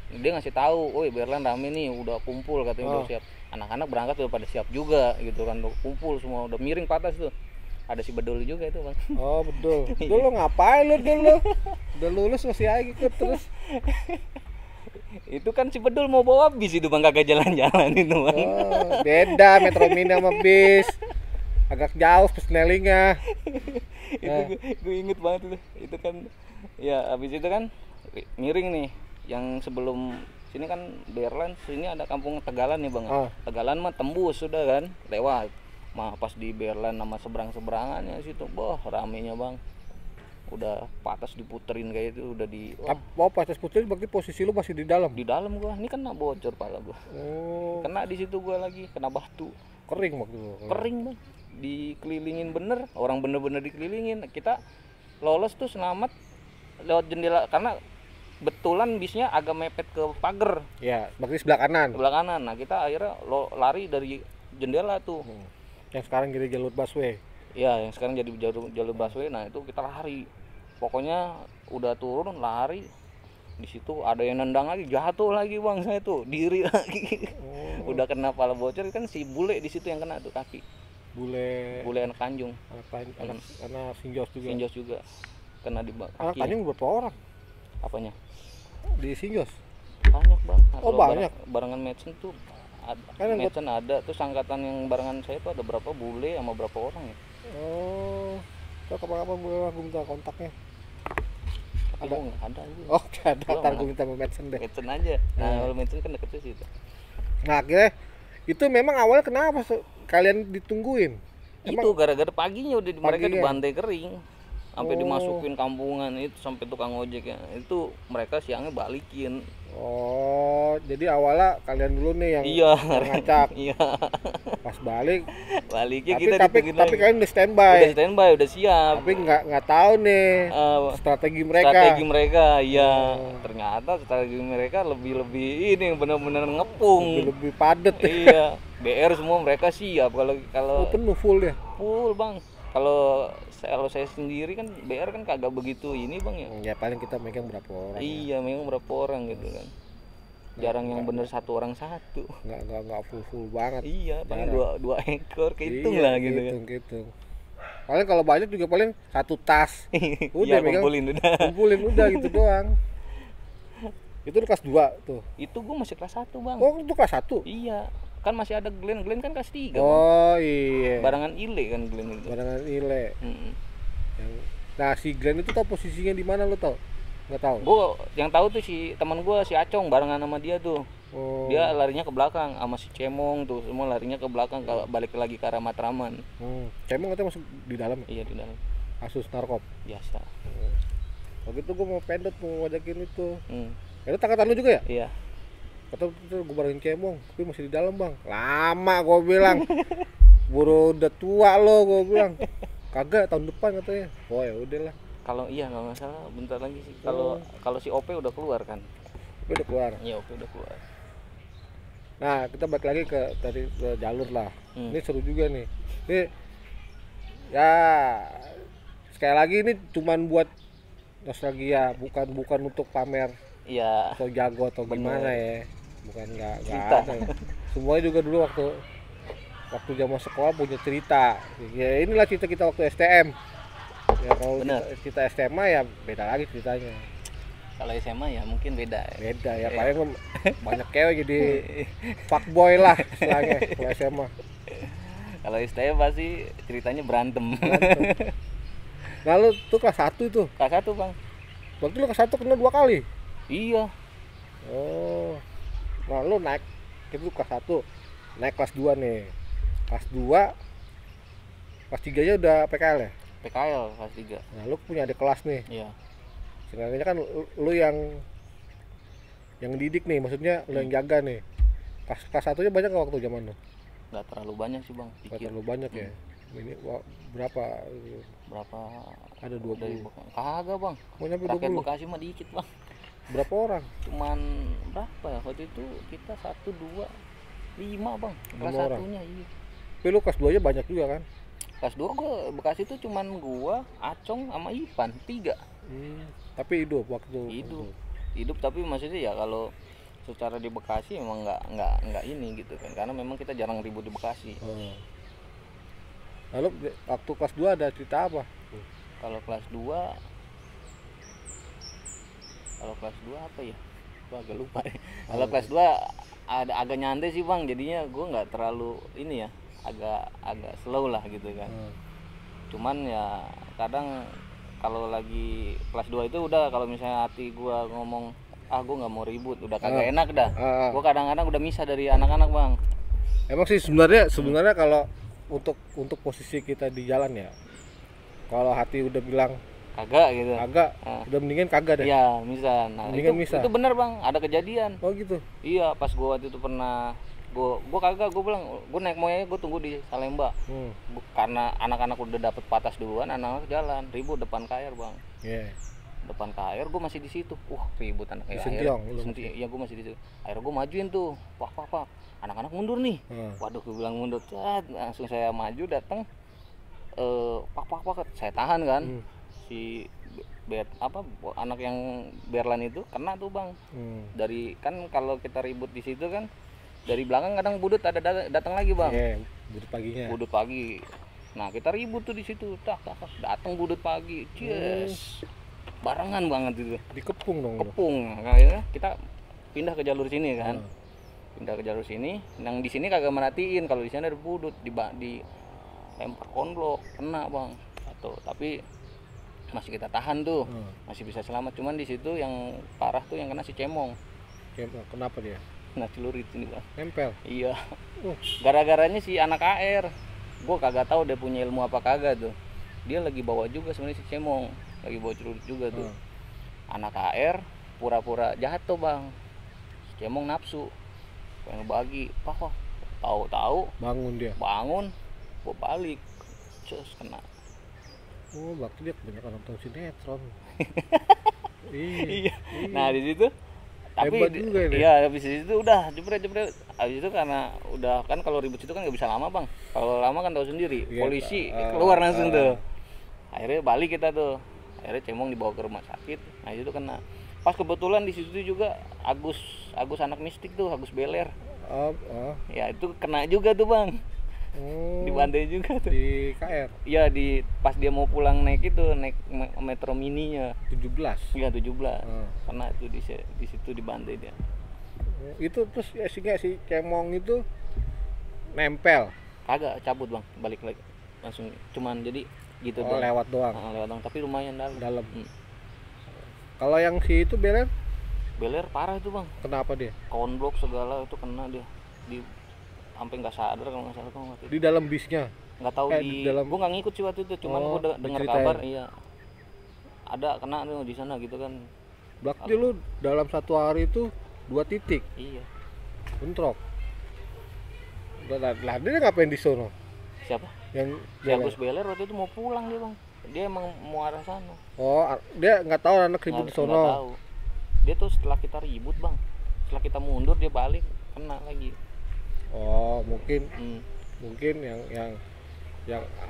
Dia ngasih tahu, "Woi, Berlan rame nih, udah kumpul," katanya. Udah siap. Anak-anak berangkat udah pada siap juga gitu kan, udah kumpul semua, udah miring patas tuh. Ada si Bedul juga itu, Bang. Oh, Bedul. Dulu ngapain lu dulu? Udah lulus masih aja ikut terus. Itu kan si Bedul mau bawa bis itu Bang, kagak jalan-jalan itu Bang. Oh, beda Metro Mini sama bis. Agak jauh persnelingnya. Itu gue inget banget tuh. Itu kan ya habis itu kan miring nih. Yang sebelum sini kan Berlan, sini ada kampung Tegalan nih Bang. Tegalan mah tembus sudah kan, lewat. Mah pas di Berlan sama seberang-seberangannya situ, ramenya Bang. Udah patas diputerin kayak itu, udah di patas puterin berarti posisi lu masih di dalam. Di dalam gua. Ini kena bocor pala gua. Kena di situ gua lagi, kena batu. Kering waktu itu. Kering Bang. Dikelilingin bener, orang bener-bener dikelilingin. Kita lolos tuh selamat lewat jendela karena betulan bisnya agak mepet ke pagar. Ya, berarti sebelah kanan. Sebelah kanan. Nah, kita akhirnya lari dari jendela tuh. Yang sekarang jadi jalur busway. Iya, yang sekarang jadi jalur busway. Nah, itu kita lari. Pokoknya udah turun lari. Di situ ada yang nendang lagi, jatuh lagi Bang saya tuh, diri lagi. Udah kena pala bocor kan si bule di situ yang kena tuh kaki. Bule anak Tanjung. Anak Sinjos juga. Sinjos juga. Kena di kaki. Anak Tanjung berapa orang? Apanya? Di Sinjos? Banyak Bang. Oh banyak? Barengan Madsen tuh ada. Madsen ada, terus angkatan yang barengan saya tuh ada berapa bule sama berapa orang ya? Oh, kapan-kapan boleh aku minta kontaknya. Tapi Ada? gua nggak ada itu. Oh, ada. Gua Ntar nggak- gue minta sama Madsen deh. Medson aja. Nah, Hmm. kalau Medson kan deketnya situ. Nah, akhirnya itu memang awalnya kenapa kalian ditungguin? Itu gara-gara paginya udah mereka Paginya? dibantai kering. Sampai Oh. dimasukin kampungan itu sampai tukang ojek ya. Itu mereka siangnya balikin. Oh, jadi awalnya kalian dulu nih yang Iya, ngacak. iya. Pas balik, Baliknya tapi kita tapi ditungguin tapi lagi. kalian udah standby. Udah standby, udah siap. Tapi nggak tahu nih Eh, strategi mereka. Strategi mereka, iya. Oh. Ternyata strategi mereka lebih ini yang benar-benar ngepung. Lebih padet. Iya. BR semua mereka siap kalau Oh, penuh full ya. full, Bang. Kalau saya sendiri kan BR kan kagak begitu ini, Bang ya. Ya paling kita megang berapa orang. Iya, memang berapa orang gitu kan. Jarang yang bener satu orang satu. Nggak full banget. Iya, paling Jarang. dua ekor kehitung Iya, lah gitu kan. Hitung. Paling kalau banyak juga paling satu tas. Udah Iya, megang. kumpulin udah. Kumpulin udah gitu doang. Itu kelas 2 tuh. Itu gua masih kelas 1, Bang. Oh, itu kelas 1. Iya, kan masih ada Glenn kan kelas 3. Bang. Oh, iya. Barangan Ile kan Glenn itu. Barangan ile. Mm-mm. Nah, si Glenn itu tau posisinya di mana lo tau? Nggak tahu. Gua yang tahu tuh si teman gua si Acong barengan sama dia tuh. Oh. Dia larinya ke belakang sama si Cemong tuh, semua larinya ke belakang kalau balik lagi ke arah Matraman. Cemong katanya masuk di dalam ya? Iya di dalam. Asus narkop. Biasa. Waktu itu gue mau pendot mau ngajakin itu. Hmm. Itu angkatan lu juga ya? Iya. Kata itu gue barengin Cemong, tapi masih di dalam bang. Lama gue bilang. Buru udah tua lo gue bilang. Kagak tahun depan katanya. Oh ya udahlah. Kalau iya nggak masalah, bentar lagi sih. Kalau si OP udah keluar kan? Gue udah keluar. Iya OP udah keluar. Nah kita balik lagi ke tadi ke jalur lah. Hmm. Ini seru juga nih. Ini ya sekali lagi ini cuman buat nostalgia, bukan untuk pamer Iya. atau jago atau Bener. gimana ya. Bukan nggak Cerita. ada. Semuanya juga dulu waktu zaman sekolah punya cerita. Ya inilah cerita kita waktu STM. Ya kalau Bener. kita SMA ya beda lagi ceritanya. Kalau SMA ya mungkin beda. Beda ya paling banyak cewek jadi fuckboy lah istilahnya kalau SMA. Kalau STM pasti ceritanya berantem. Nah lu tuh kelas 1 itu. Kelas 1 bang. Waktu lu kelas 1 kena 2 kali. Iya. Oh. Nah lu naik itu kelas 1 naik kelas 2 nih. Kelas 2 kelas 3 nya udah PKL ya? PKL kelas 3. Nah lu punya adik kelas nih. Iya. Sebenarnya kan lu yang didik nih, maksudnya lu yang jaga nih. Kelas 1 nya banyak nggak waktu zaman lu? Nggak terlalu banyak sih bang. Nggak Dikit. terlalu banyak ya. Ini berapa? Berapa? Ada 20. Kagak bang. Mau nyampe Rakyat 20. Bekasi mah dikit bang. Berapa orang? Cuman berapa ya waktu itu kita 1, 2, 5 bang. Kelas 5 orang. satunya iya. Tapi lu kelas 2 nya banyak juga kan? Kelas 2 gua Bekasi itu cuman gua, Acong sama Ipan 3. Tapi hidup waktu Hidup tapi maksudnya ya kalau secara di Bekasi emang nggak ini gitu kan karena memang kita jarang ribut di Bekasi. Oh. Lalu waktu kelas 2 ada cerita apa? Kalau kelas 2 apa ya? Gua agak lupa ya. Kalau kelas 2 ada agak nyantai sih bang, jadinya gua nggak terlalu ini ya, agak slow lah gitu kan. Cuman ya kadang kalau lagi kelas 2 itu udah kalau misalnya hati gua ngomong gua nggak mau ribut, udah kagak enak dah. Gua kadang-kadang udah misah dari anak-anak bang. Emang sih sebenarnya kalau untuk posisi kita di jalan ya, kalau hati udah bilang Kagak gitu. agak udah mendingan kagak deh. Iya, misah. Nah, Mendingan itu, misah. itu benar bang, ada kejadian. Oh gitu. Iya, pas gua waktu itu pernah gua kagak, gua bilang gua naik moyanya gua tunggu di Salemba. Karena anak-anak udah dapet patas duluan, anak-anak jalan ribut depan KR bang. Iya. Depan KR gua masih di situ. Ribut anak Di KR. Sentiong, lu Iya, gua masih di situ. Akhirnya gua majuin tuh. Pak. Anak-anak mundur nih. Waduh, gua bilang mundur. Langsung saya maju datang. Pak, saya tahan kan. Si anak yang Berlan itu kena tuh bang. Dari kan kalau kita ribut di situ kan dari belakang kadang budut ada datang lagi bang. Iya, budut paginya. Budut pagi. Nah kita ribut tuh di situ, datang budut pagi, yes, barengan banget itu. Dikepung dong. Kepung. Nah, akhirnya kita pindah ke jalur sini kan. Pindah ke jalur sini. Yang di sini kagak merhatiin kalau di sana ada budut di lempar konblok kena bang satu, tapi masih kita tahan tuh, masih bisa selamat. Cuman di situ yang parah tuh yang kena si Cemong. Kenapa dia? Kena celurit ini bang. Nempel. Iya. Gara-garanya si anak AR, gue kagak tahu dia punya ilmu apa kagak tuh. Dia lagi bawa juga sebenarnya si Cemong, lagi bawa celurit juga tuh. Anak AR pura-pura jatuh bang. Si Cemong nafsu, pengen bagi, pak. Tahu-tahu bangun, gue balik, terus kena. Oh, berarti dia kebanyakan nonton sinetron. Iya. Nah di situ, tapi iya habis itu udah jebret. Habis itu karena udah kan kalau ribut itu kan nggak bisa lama bang. Kalau lama kan tahu sendiri, polisi keluar langsung tuh. Akhirnya balik kita tuh. Akhirnya Cemong dibawa ke rumah sakit. Nah itu kena. Pas kebetulan di situ juga Agus anak mistik tuh, Agus Beler. Ya itu kena juga tuh bang. Dibantai juga tuh di KR. Iya pas dia mau pulang naik metro mininya 17. Iya 17. Kena itu di situ dibantai dia. Itu terus si Cemong itu nempel. Kagak cabut bang, balik lagi langsung, cuman jadi gitu doang. Lewat doang. Lewat doang, tapi lumayan dalam. Kalau yang si itu Beler parah itu bang. Kenapa dia? Konblok segala itu kena dia, sampai nggak sadar kalau nggak salah waktu itu. Di dalam bisnya? Nggak tahu di dalam. Gue nggak ngikut sih waktu itu, cuman gue dengar kabar iya ada kena tuh di sana gitu kan. Berarti lu dalam satu hari itu 2 titik? Iya. Bentrok. Lah dia ngapain di sono? Siapa? Yang Agus Beler waktu itu mau pulang dia bang. Dia emang mau arah sana. Oh, dia nggak tahu anak ribut di sono. Nggak tahu. Dia tuh setelah kita ribut bang, setelah kita mundur dia balik kena lagi. Oh, mungkin yang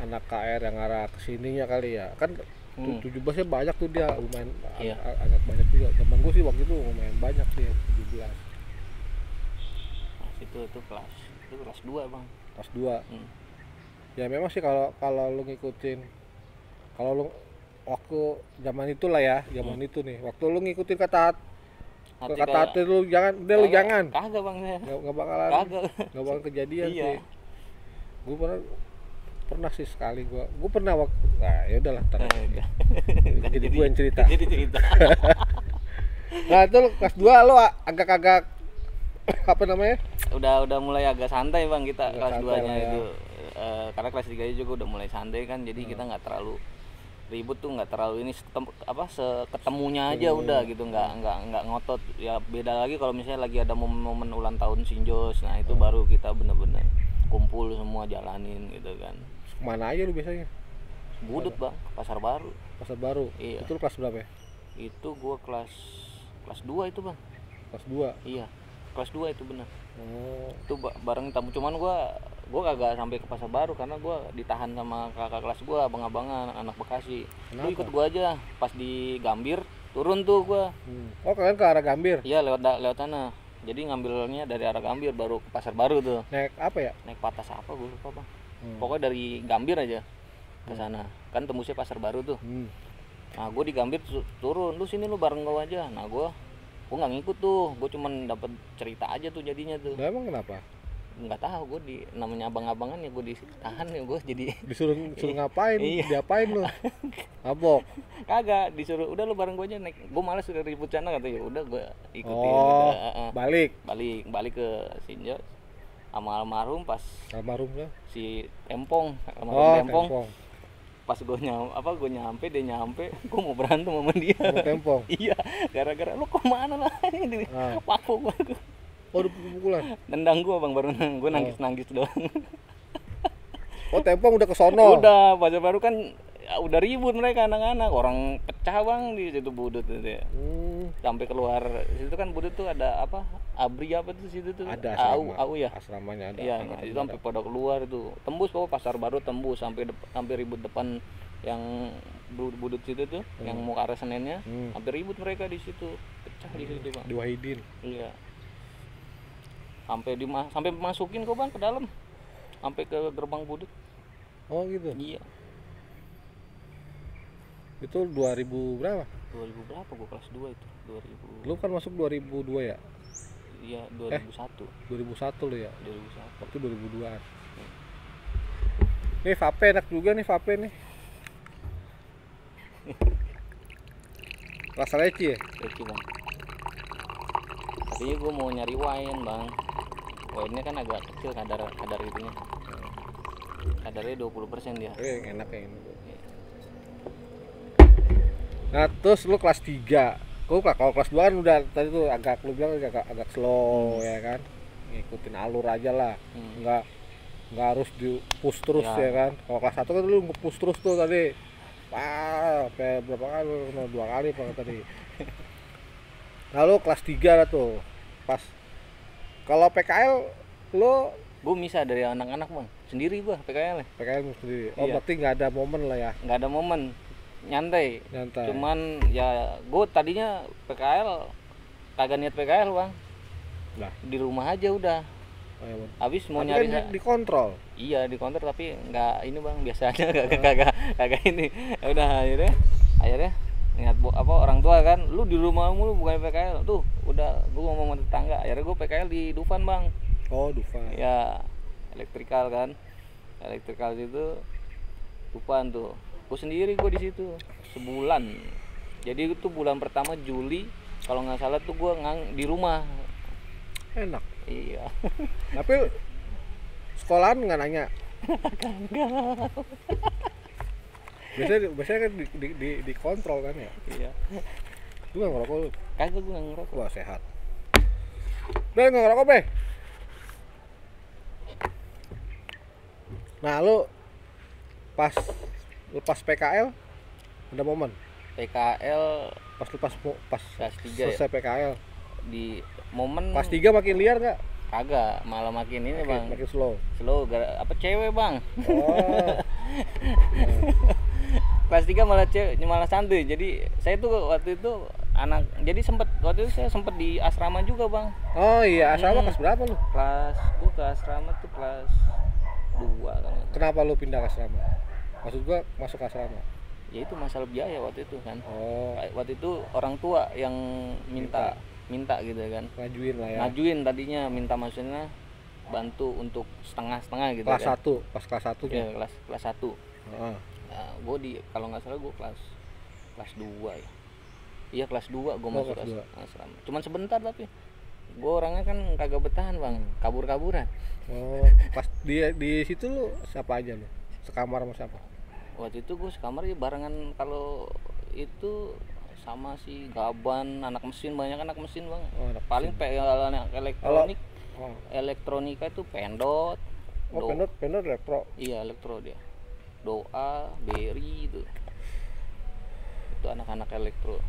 anak KR yang arah kesininya kali ya. Kan 17-nya banyak tuh dia, lumayan agak banyak juga. Temen gue sih waktu itu lumayan banyak sih 17. Nah, itu kelas 2 bang. Kelas 2. Ya memang sih kalau lu ngikutin, kalau lu waktu zaman itulah ya, itu nih, waktu lu ngikutin kata hati lu jangan. Kagak bang saya. Nggak bakalan kejadian sih. Gue pernah sih sekali gue pernah waktu, nah ya udahlah jadi gue yang cerita. Nah itu kelas 2 lo agak apa namanya? Udah mulai agak santai bang kita kelas 2-nya ya. itu. Karena kelas 3 juga udah mulai santai kan, jadi kita nggak terlalu ribut tuh, nggak terlalu ini seketemunya aja udah gitu, nggak ngotot ya. Beda lagi kalau misalnya lagi ada momen ulang tahun Sinjos, nah itu baru kita bener-bener kumpul semua jalanin gitu kan. Mana aja lu biasanya? Budut bang, Pasar Baru. Iya. Itu lu kelas berapa ya? Itu gua kelas 2 itu bang. Kelas 2? Iya, kelas 2 itu benar. Itu bareng tamu, cuman gua kagak sampai ke Pasar Baru karena gua ditahan sama kakak kelas gua, abang-abangan anak Bekasi. Lu ikut gua aja, pas di Gambir turun tuh gua. Oh kalian ke arah Gambir? Iya, lewat sana. Jadi ngambilnya dari arah Gambir baru ke Pasar Baru tuh. Naik apa ya? Naik Patas apa gua lupa bang. Pokoknya dari Gambir aja ke sana. Kan tembusnya Pasar Baru tuh. Nah gua di Gambir turun, lu sini lu bareng gua aja. Nah gua nggak ngikut tuh, gue cuman dapat cerita aja tuh jadinya tuh. Nah, emang kenapa? Nggak tahu, gue namanya abang-abangan ya, gue ditahan ya, gue jadi disuruh ngapain? Diapain lu? Mabok? Kagak, disuruh udah lu bareng gue aja naik. Gue malas udah ribut sana katanya, udah gue ikutin. Balik ke Sinjo sama almarhum pas si Tempong, Tempong. Pas gue nyampe dia nyampe, gue mau berantem sama dia. Sama Tempong? Iya, gara-gara lu kemana lah ini? Paku gue. Oh udah pukulan? Nendang gue bang, baru gue nangis doang. Oh Tempong udah kesono? Udah, Pasar Baru kan ya, udah ribut mereka anak-anak, orang pecah bang di situ Budut itu ya. Sampai keluar situ kan Budut tuh ada apa? Abri apa tuh situ tuh? Ada AU ya. Asramanya ada. Iya, nah, itu sampai pada keluar itu. Tembus pokoknya Pasar Baru tembus sampai ribut depan yang Budut situ tuh, yang mau ke arah Senennya. Sampai ribut mereka di situ. Pecah di situ bang. Di Wahidin. Iya. Sampai masukin kok bang ke dalam. Sampai ke gerbang Budut. Oh gitu. Iya. Itu 2000 berapa? 2000 berapa gua kelas 2 itu? 2000. Lu kan masuk 2002 ya? Iya, 2001. 2001 lu ya? 2001. Waktu 2002-an. Nih vape enak juga nih vape nih. Rasa leci ya? Leci bang. Tadinya gue mau nyari wine bang. Wine-nya kan agak kecil kadar itunya. Kadarnya 20% dia. Enak ya ini. Nah terus lu kelas 3. Kalau kelas 2 kan udah tadi tuh agak lu bilang agak slow ya kan. Ngikutin alur aja lah. Enggak harus di push terus ya kan. Kalau kelas 1 kan lu nge-push terus tuh tadi. Sampai berapa kali? 2 kali apa tadi. Lalu kelas 3 lah tuh. Pas kalau PKL lu gue misah dari anak-anak bang. Sendiri gua PKL. PKL sendiri. Oh berarti nggak ada momen lah ya? Nggak ada momen. Nyantai. Cuman ya gue tadinya PKL kagak niat PKL bang. Lah. Di rumah aja udah. Habis mau tapi nyari kan dikontrol. Iya dikontrol tapi nggak ini bang, biasa aja kagak ini. Ya udah akhirnya ingat orang tua kan, lu di rumah mulu bukan PKL tuh. Udah gue ngomong sama tetangga, akhirnya gue PKL di Dufan bang. Oh Dufan. Ya elektrikal kan, elektrikal itu Dufan tuh. Gue sendiri gue di situ sebulan. Jadi itu bulan pertama Juli kalau nggak salah tuh gue di rumah. Enak. Iya. Tapi sekolahan nggak nanya? Enggak. Biasanya kan di kontrol kan ya? Iya. Lu nggak ngerokok lu? Kagak gue nggak ngerokok. Wah sehat. Udah nggak ngerokok be? Nah lu pas PKL ada momen? PKL Pas kelas 3 selesai ya? PKL di momen pas 3 makin liar nggak? Kagak, malah makin ini bang. Makin slow. Apa cewek bang? Oh. Kelas 3 malah santuy. Jadi saya tuh waktu itu waktu itu saya sempat di asrama juga bang. Oh iya, asrama kelas berapa lu? Gua ke asrama tuh kelas 2 kan. Kenapa lu pindah ke asrama? Maksud gua masuk ke asrama. Ya itu masalah biaya waktu itu kan. Oh. Waktu itu orang tua yang minta gitu kan. Ngajuin lah ya. Ngajuin tadinya minta maksudnya bantu untuk setengah-setengah gitu kelas kan. Pas kelas 1 ya. Kelas 1. Heeh. Nah, gue kalau nggak salah gue kelas 2 ya. Iya kelas 2 gue masuk asrama. Cuman sebentar tapi gue orangnya kan kagak betahan bang, kabur-kaburan. Oh, pas di situ lu siapa aja lu? Sekamar sama siapa? Waktu itu gue sekamar ya barengan, kalau itu sama si Gaban, anak mesin, banyak anak mesin bang. Oh, paling anak elektronik. Elektronika itu Pendot. Pendot elektro. Iya elektro dia. Doa, Berry itu anak-anak elektro.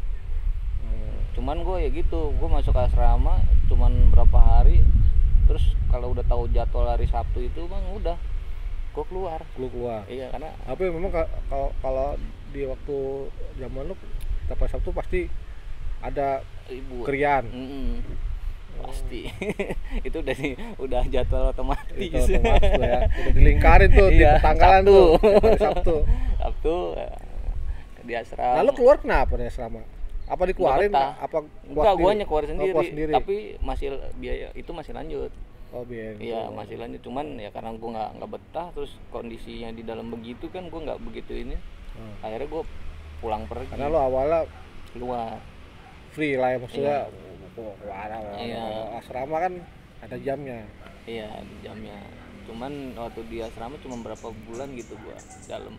Cuman gue ya gitu, gue masuk asrama cuman berapa hari, terus kalau udah tahu jadwal hari Sabtu itu bang udah gue keluar. Iya karena tapi memang kalau di waktu zaman lu tiap Sabtu pasti ada libur. Krian. Pasti. Itu udah jadwal otomatis. Itu otomatis tuh ya. Udah dilingkarin tuh di petanggalan tuh Sabtu di asrama. Lalu keluar kenapa nih asrama? Apa dikeluarin? Apa enggak, guanya keluar sendiri. Sendiri. Tapi masih biaya itu masih lanjut. Oh biaya. Iya masih lanjut, cuman ya karena gue nggak betah, terus kondisinya di dalam begitu kan gue nggak begitu ini. Akhirnya gue pulang pergi. Karena lo awalnya keluar free lah ya, maksudnya. Iya. Asrama kan ada jamnya. Iya jamnya. Cuman waktu di asrama cuma berapa bulan gitu gua dalam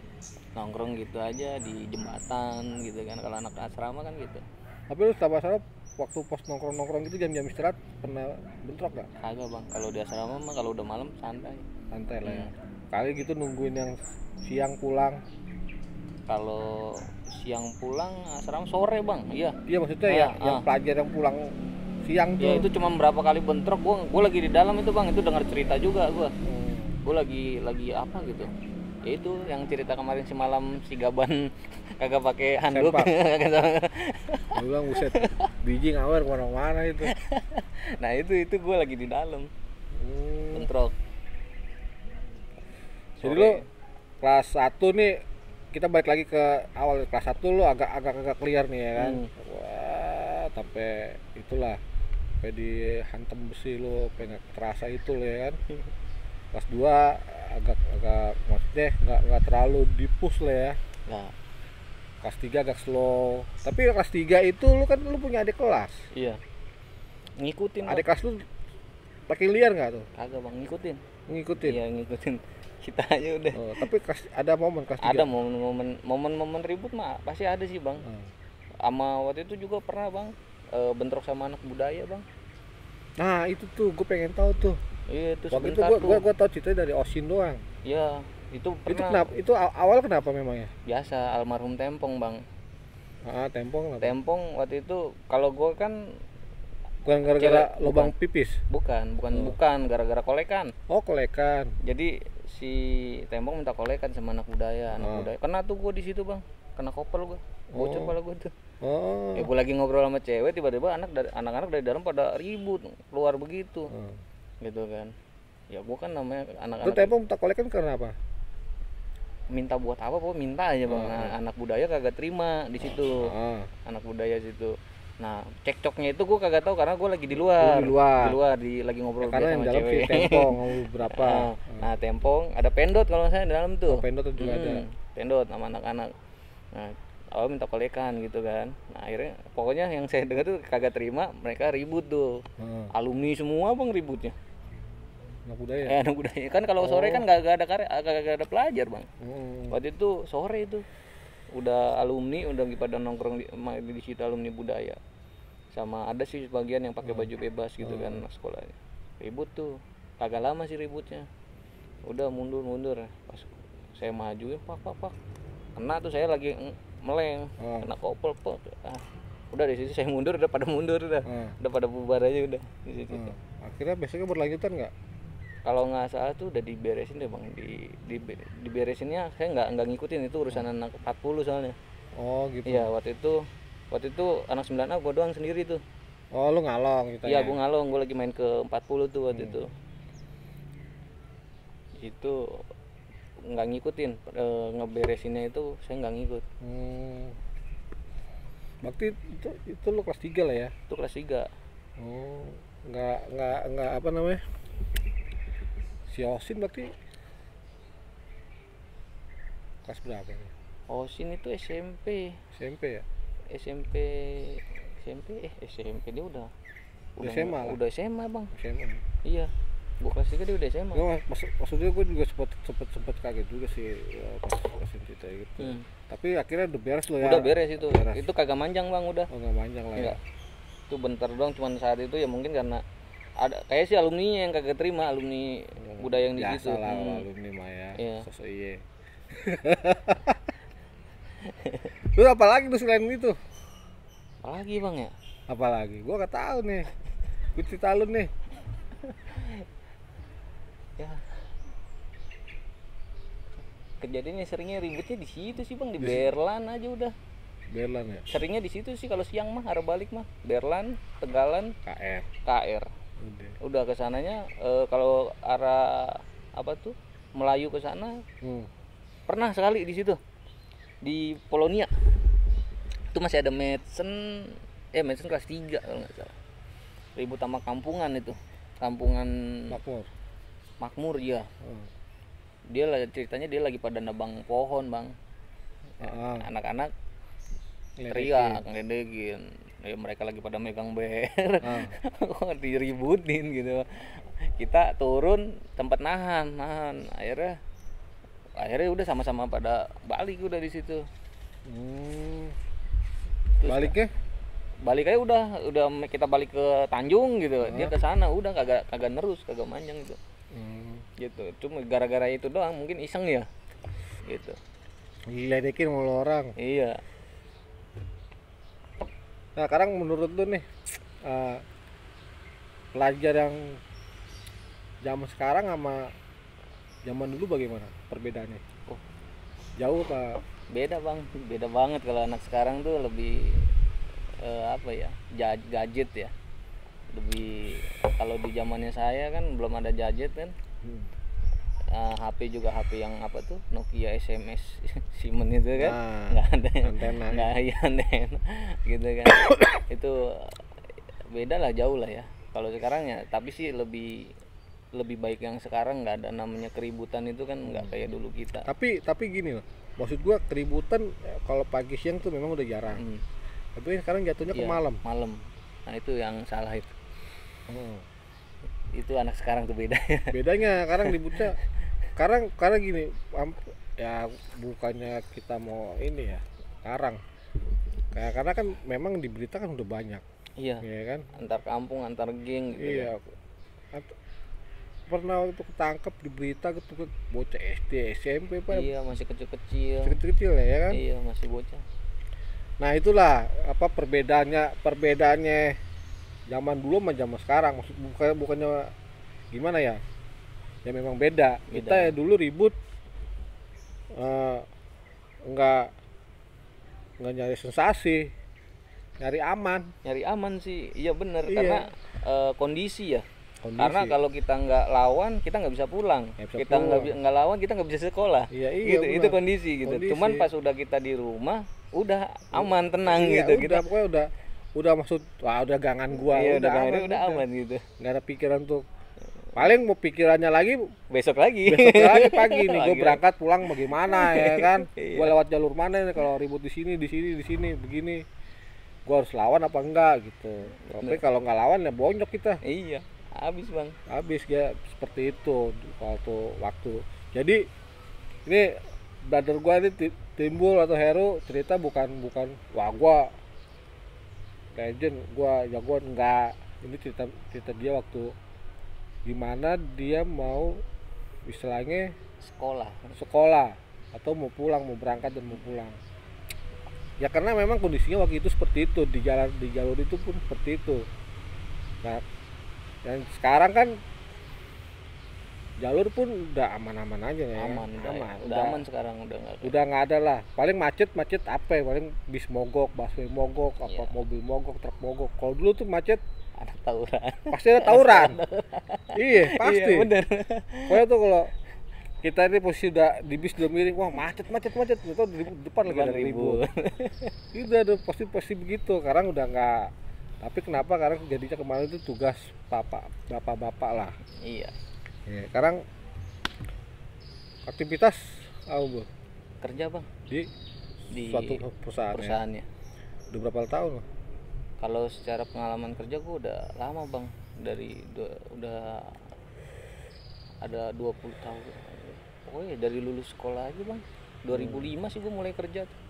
nongkrong gitu aja di jembatan gitu kan, kalau anak asrama kan gitu. Tapi lu setiap asrama waktu pas nongkrong gitu jam-jam istirahat pernah bentrok gak? Kagak bang, kalau di asrama mah kalau udah malam santai lah ya. Kali gitu nungguin yang siang pulang. Kalau siang pulang asrama sore bang. Iya maksudnya yang pelajar yang pulang siang tuh. Ya itu cuma berapa kali bentrok, gua lagi di dalam itu bang, itu dengar cerita juga gua. Gua lagi apa gitu. Ya itu yang cerita kemarin si malam si Gaban kagak pakai handuk. Gua bilang buset, biji ngawer kemana-mana itu. Nah itu gua lagi di dalam. Bentrok. Jadi lu kelas 1 nih, kita balik lagi ke awal. Kelas 1 lu agak clear nih ya kan. Wah, sampai itulah sampai dihantam besi lu, pengen terasa itu ya kan. kelas 2 agak maksudnya nggak terlalu dipus lah ya. Nah, Kelas 3 agak slow. Tapi kelas 3 itu lu kan lu punya adik kelas. iya. Ngikutin. Adik kelas lu pakai liar nggak tuh? Kagak bang, ngikutin. Ngikutin. Iya ngikutin. Kita aja udah. Oh, tapi ada momen kelas 3. Ada momen ribut mah pasti ada sih bang. Sama waktu itu juga pernah bang bentrok sama anak budaya bang. Nah itu tuh gue pengen tahu tuh. Iya itu waktu itu sebentar gue tahu ceritanya dari Osin doang. Iya itu pernah. Itu kenapa? Itu awal kenapa memangnya? Biasa almarhum Tempong bang. Tempong apa? Tempong waktu itu kalau gue kan bukan gara-gara lubang pipis. Bukan gara-gara kolekan. Oh kolekan. Jadi si Tempong minta kolekan sama anak budaya. Kena tuh gue di situ bang, kena kopel gue, bocor pala gue tuh. Ya gue lagi ngobrol sama cewek, tiba-tiba anak-anak dari dalam pada ribut keluar begitu, gitu kan. Ya gue kan namanya anak-anak. Lu Tempong minta kolekan karena apa? Minta buat apa? Pokoknya minta aja bang. Anak budaya kagak terima di situ. Anak budaya situ. Nah cekcoknya itu gue kagak tahu karena gue lagi di luar. Lagi ngobrol ya, karena sama dalam cewek. Si Tempong ngobrol berapa? Nah Tempong ada pendot kalau saya di dalam tuh. Pendot juga ada. Pendot sama anak-anak. Nah awal minta kolekan gitu kan. Nah akhirnya pokoknya yang saya dengar tuh kagak terima, mereka ribut tuh. Alumni semua bang ributnya. Anak budaya. Anak budaya kan kalau sore kan gak ada pelajar bang. Waktu itu sore itu udah alumni udah pada nongkrong di situ alumni budaya. Sama ada sih sebagian yang pakai baju bebas gitu kan anak sekolahnya. Ribut tuh. Kagak lama sih ributnya. Udah mundur. Pas saya maju pak. Kena tuh saya lagi meleng, kena kopel pak. Udah di situ saya mundur, udah pada mundur udah pada bubar aja udah di situ. Akhirnya besoknya berlanjutan nggak? Kalau nggak salah tuh udah diberesin deh bang, diberesinnya saya nggak ngikutin, itu urusan anak 40 soalnya. Oh gitu. Iya waktu itu anak 9A gue doang sendiri tuh. Oh lu ngalong gitu. Iya gue ngalong, gue lagi main ke 40 tuh waktu itu. Itu nggak ngikutin, ngeberesinnya itu saya nggak ngikut. Berarti itu lu kelas 3 lah ya? Itu kelas 3. Oh nggak apa namanya? Si Osin berarti kelas berapa nih? Osin itu SMP ya? SMP dia udah SMA lah. Udah SMA bang. SMA. Iya. Gua kelas 3 dia udah SMA. Maksudnya gue juga sempet kaget juga sih pas Osin cerita gitu. Tapi akhirnya udah beres lo ya. Udah beres itu. Itu kagak manjang bang udah. Oh nggak manjang lah ya. Itu bentar doang, cuman saat itu ya mungkin karena ada kayak sih alumni yang kagak terima, alumni budaya yang di situ. Biasa lah alumni mah ya. Iya. Sosok iye. Lu apa lagi tuh selain itu? Apalagi bang ya? Apalagi? Gua nggak tahu nih. Gue cerita lu nih. Ya. Kejadiannya seringnya ributnya di situ sih bang, di Berlan aja udah. Berlan ya. Seringnya di situ sih kalau siang mah arah balik mah Berlan, Tegalan, KR. Udah kesananya kalau arah apa tuh Melayu ke sana pernah sekali di situ di Polonia itu masih ada Madsen kelas 3 kalau nggak salah, ribut sama kampungan itu, kampungan Makmur ya. Dia lah ceritanya dia lagi pada nebang pohon bang, anak-anak teriak ngeledekin. Ya, mereka lagi pada megang ber, diributin gitu. Kita turun tempat nahan. Akhirnya udah sama-sama pada balik udah di situ. Balik aja udah kita balik ke Tanjung gitu. Dia ke sana udah kagak nerus, kagak manjang gitu. Gitu. Cuma gara-gara itu doang, mungkin iseng ya. Gitu. Diledekin sama orang. Iya. Nah sekarang menurut lu nih pelajar yang zaman sekarang sama zaman dulu bagaimana perbedaannya? Jauh apa? Beda bang, beda banget. Kalau anak sekarang tuh lebih gadget ya. Lebih, kalau di zamannya saya kan belum ada gadget kan. HP juga HP yang apa tuh Nokia SMS Siemens itu kan nggak ada antena gitu kan. Itu beda lah, jauh lah ya kalau sekarang ya. Tapi sih lebih lebih baik yang sekarang, nggak ada namanya keributan itu kan, nggak kayak dulu kita. Tapi gini loh, maksud gua keributan kalau pagi siang tuh memang udah jarang. Tapi sekarang jatuhnya ke malam. Nah itu yang salah itu. Itu anak sekarang tuh bedanya sekarang ributnya karena gini, ya bukannya kita mau ini ya sekarang karena kan memang di berita kan udah banyak. Iya kan, antar kampung, antar geng gitu. Iya kan. Pernah itu ketangkep di berita gitu, bocah SD SMP Pak. Iya masih kecil ya kan. Iya masih bocah. Nah itulah apa perbedaannya zaman dulu sama zaman sekarang. Maksud bukannya gimana ya memang beda. Kita ya dulu ribut enggak nyari sensasi, nyari aman sih. Iya bener. Karena kondisi. Karena kalau kita nggak lawan kita nggak bisa pulang. Kita nggak lawan kita nggak bisa sekolah. Gitu, itu kondisi gitu. Cuman pas udah kita di rumah udah aman, tenang gitu. Udah pokoknya udah maksud udah gangan gua, udah aman gitu. Nggak ada pikiran tuh. Paling mau pikirannya lagi besok lagi pagi nih gua berangkat pulang bagaimana ya kan. Gua lewat jalur mana nih kalau ribut di sini begini. Gua harus lawan apa enggak gitu. Tapi kalau nggak lawan ya bonyok kita. Iya. Habis ya seperti itu waktu. Jadi ini brother gua ini Timbul atau Heru cerita bukan wah gua legend, gua jagoan, enggak. Ini cerita dia waktu gimana dia mau istilahnya sekolah atau mau berangkat dan mau pulang. Ya karena memang kondisinya waktu itu seperti itu, di jalur itu pun seperti itu. Nah, dan sekarang kan jalur pun udah aman-aman aja ya. Udah aman sekarang, udah nggak ada lah. Paling macet apa ya? Paling bis mogok, busway mogok, apa mobil mogok, truk mogok. Kalau dulu tuh macet ada tawuran. Pasti ada tawuran. Iya, pasti. Iya, bener. Pokoknya tuh kalau kita ini posisi udah di bis udah miring, wah macet. Itu di depan lagi ada ribut. Itu udah pasti begitu. Sekarang udah nggak. Tapi kenapa sekarang jadinya kemarin itu tugas bapak-bapak lah. Iya. Ya, sekarang aktivitas Bu? Kerja Bang di suatu perusahaannya. Udah berapa tahun? Kalau secara pengalaman kerja gue udah lama Bang, udah ada 20 tahun. Pokoknya dari lulus sekolah aja Bang. 2005 sih gue mulai kerja tuh.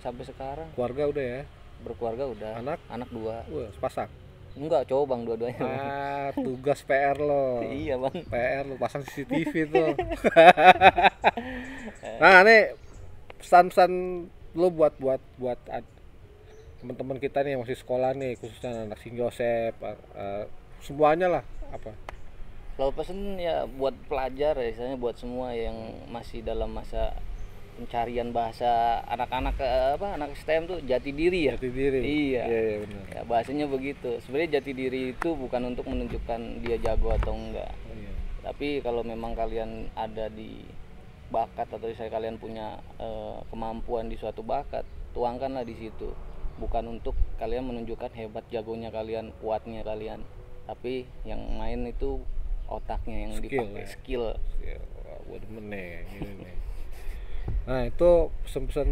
Sampai sekarang. Keluarga udah ya? Berkeluarga udah. Anak 2. Wah, sepasang. Enggak, cowok Bang dua-duanya. Tugas PR lo. Iya Bang. PR lo pasang CCTV tuh. Nah, nih pesan-pesan lo buat teman-teman kita nih yang masih sekolah nih, khususnya anak Sing Joseph, semuanya lah apa? Kalau pesan ya buat pelajar ya, misalnya buat semua yang masih dalam masa pencarian bahasa anak-anak anak STM tuh jati diri. Iya benar. Ya bahasanya begitu. Sebenarnya jati diri itu bukan untuk menunjukkan dia jago atau enggak. Tapi kalau memang kalian ada di bakat atau misalnya kalian punya kemampuan di suatu bakat, tuangkanlah di situ. Bukan untuk kalian menunjukkan hebat jagonya kalian, kuatnya kalian. Tapi yang main itu otaknya yang dipakai, skill. Wah, demen nih, gini nih. Nah itu pesan-pesan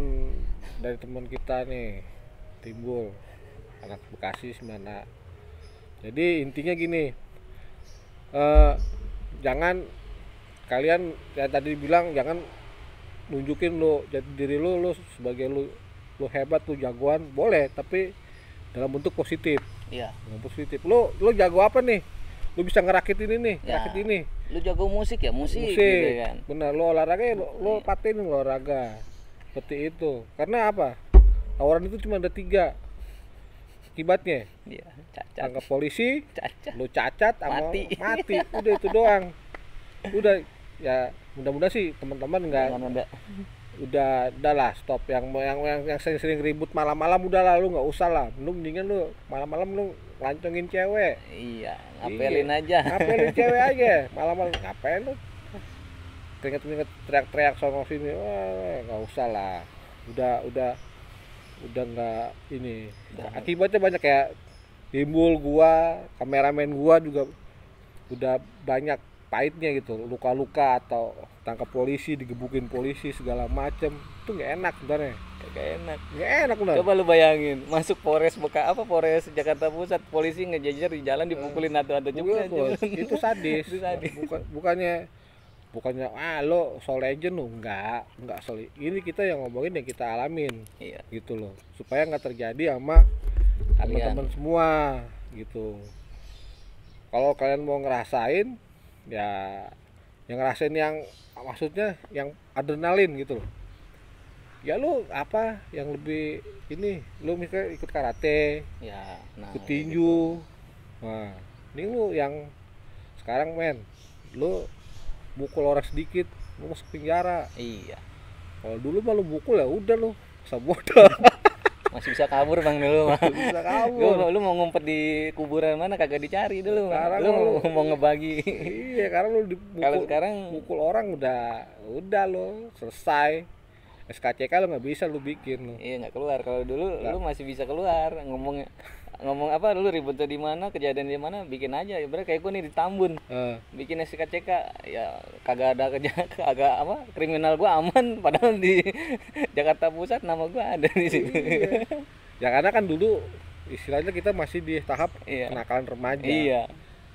dari teman kita nih Timbul, anak Bekasi mana. Jadi intinya gini, jangan kalian ya tadi bilang jangan nunjukin lo jati diri lo sebagai lo hebat, lo jagoan boleh, tapi dalam bentuk positif. Iya. Dalam positif. Lo jago apa nih? Lu bisa ngerakit ini nih, ngerakit ini. Lu jago musik gitu kan. Benar, lu olahraga ya lu patenin olahraga. Seperti itu. Karena apa? Tawaran itu cuma ada 3 akibatnya. Iya, cacat. Tangkap polisi, lu cacat sama mati. Udah itu doang. Udah ya mudah-mudahan sih teman-teman enggak udah lah stop yang sering ribut malam-malam udah lah, lu nggak usah lah. Lu mendingan lu malam-malam lu lancongin cewek. Iya, ngapelin aja. Ngapelin cewek aja. Malam-malam ngapain lu? Keringet teriak-teriak sono sini. Wah, nggak usah lah. Udah nggak ini. Akibatnya banyak kayak Timbul, gua, kameramen gua juga udah banyak pahitnya gitu, luka-luka atau tangkap polisi, digebukin polisi segala macem, itu nggak enak sebenarnya. Nggak enak benar. Coba lu bayangin masuk Polres Polres Jakarta Pusat, polisi ngejejer di jalan dipukulin atau juga itu sadis. Itu sadis. Bukannya lo so legend lo, enggak soal ini, kita yang ngomongin yang kita alamin. Iya. Gitu loh, supaya nggak terjadi sama teman-teman semua gitu. Kalau kalian mau ngerasain ya yang ngerasain yang maksudnya yang adrenalin gitu loh, ya lu apa yang lebih ini, lu misalnya ikut karate ya, ikut tinju gitu. Nah ini lu yang sekarang lu mukul orang sedikit lu masuk penjara. Iya, kalau dulu mah lu mukul ya udah lu bodoh. masih bisa kabur bang dulu mah. Bisa kabur. Lu mau ngumpet di kuburan mana kagak dicari dulu. Sekarang lu mau ngebagi. Iya, sekarang lu kalau sekarang mukul orang udah lo selesai. SKCK lu nggak bisa lu bikin lu. Iya, nggak keluar. Kalau dulu lu masih bisa keluar, ngomong apa, lu ribut di mana, kejadian di mana, bikin aja. Ibarat kayak gua nih di Tambun, bikin SKCK, ya kagak ada agak apa, kriminal gua aman, padahal di Jakarta Pusat nama gua ada di situ. Iya. Ya karena kan dulu istilahnya kita masih di tahap kenakalan remaja. Iya.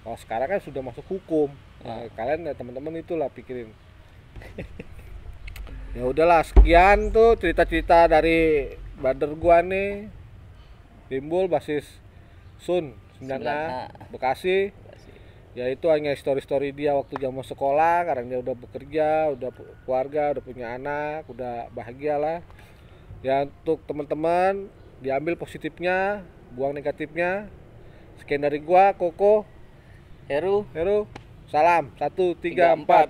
Kalau sekarang kan sudah masuk hukum. Nah, kalian ya teman-teman itulah pikirin. Ya udahlah, sekian tuh cerita-cerita dari brother gua nih, Timbul basis Sun 9A Bekasi. Ya itu hanya story-story dia waktu zaman sekolah. Sekarang dia udah bekerja, udah keluarga, udah punya anak, udah bahagia lah. Ya untuk teman-teman diambil positifnya, buang negatifnya. Sekian dari gua, Koko, Heru. Salam 1, 3, 4.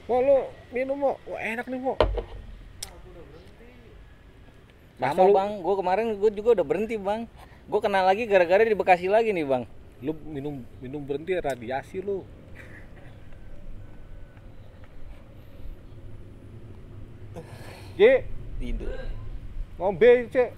Mau lu minum mau, wah enak nih mau. Sama bang, gue kemarin juga udah berhenti bang. Gue kena lagi gara-gara di Bekasi lagi nih bang. Lu minum berhenti radiasi lu. J. Tidur. Ngombe cek.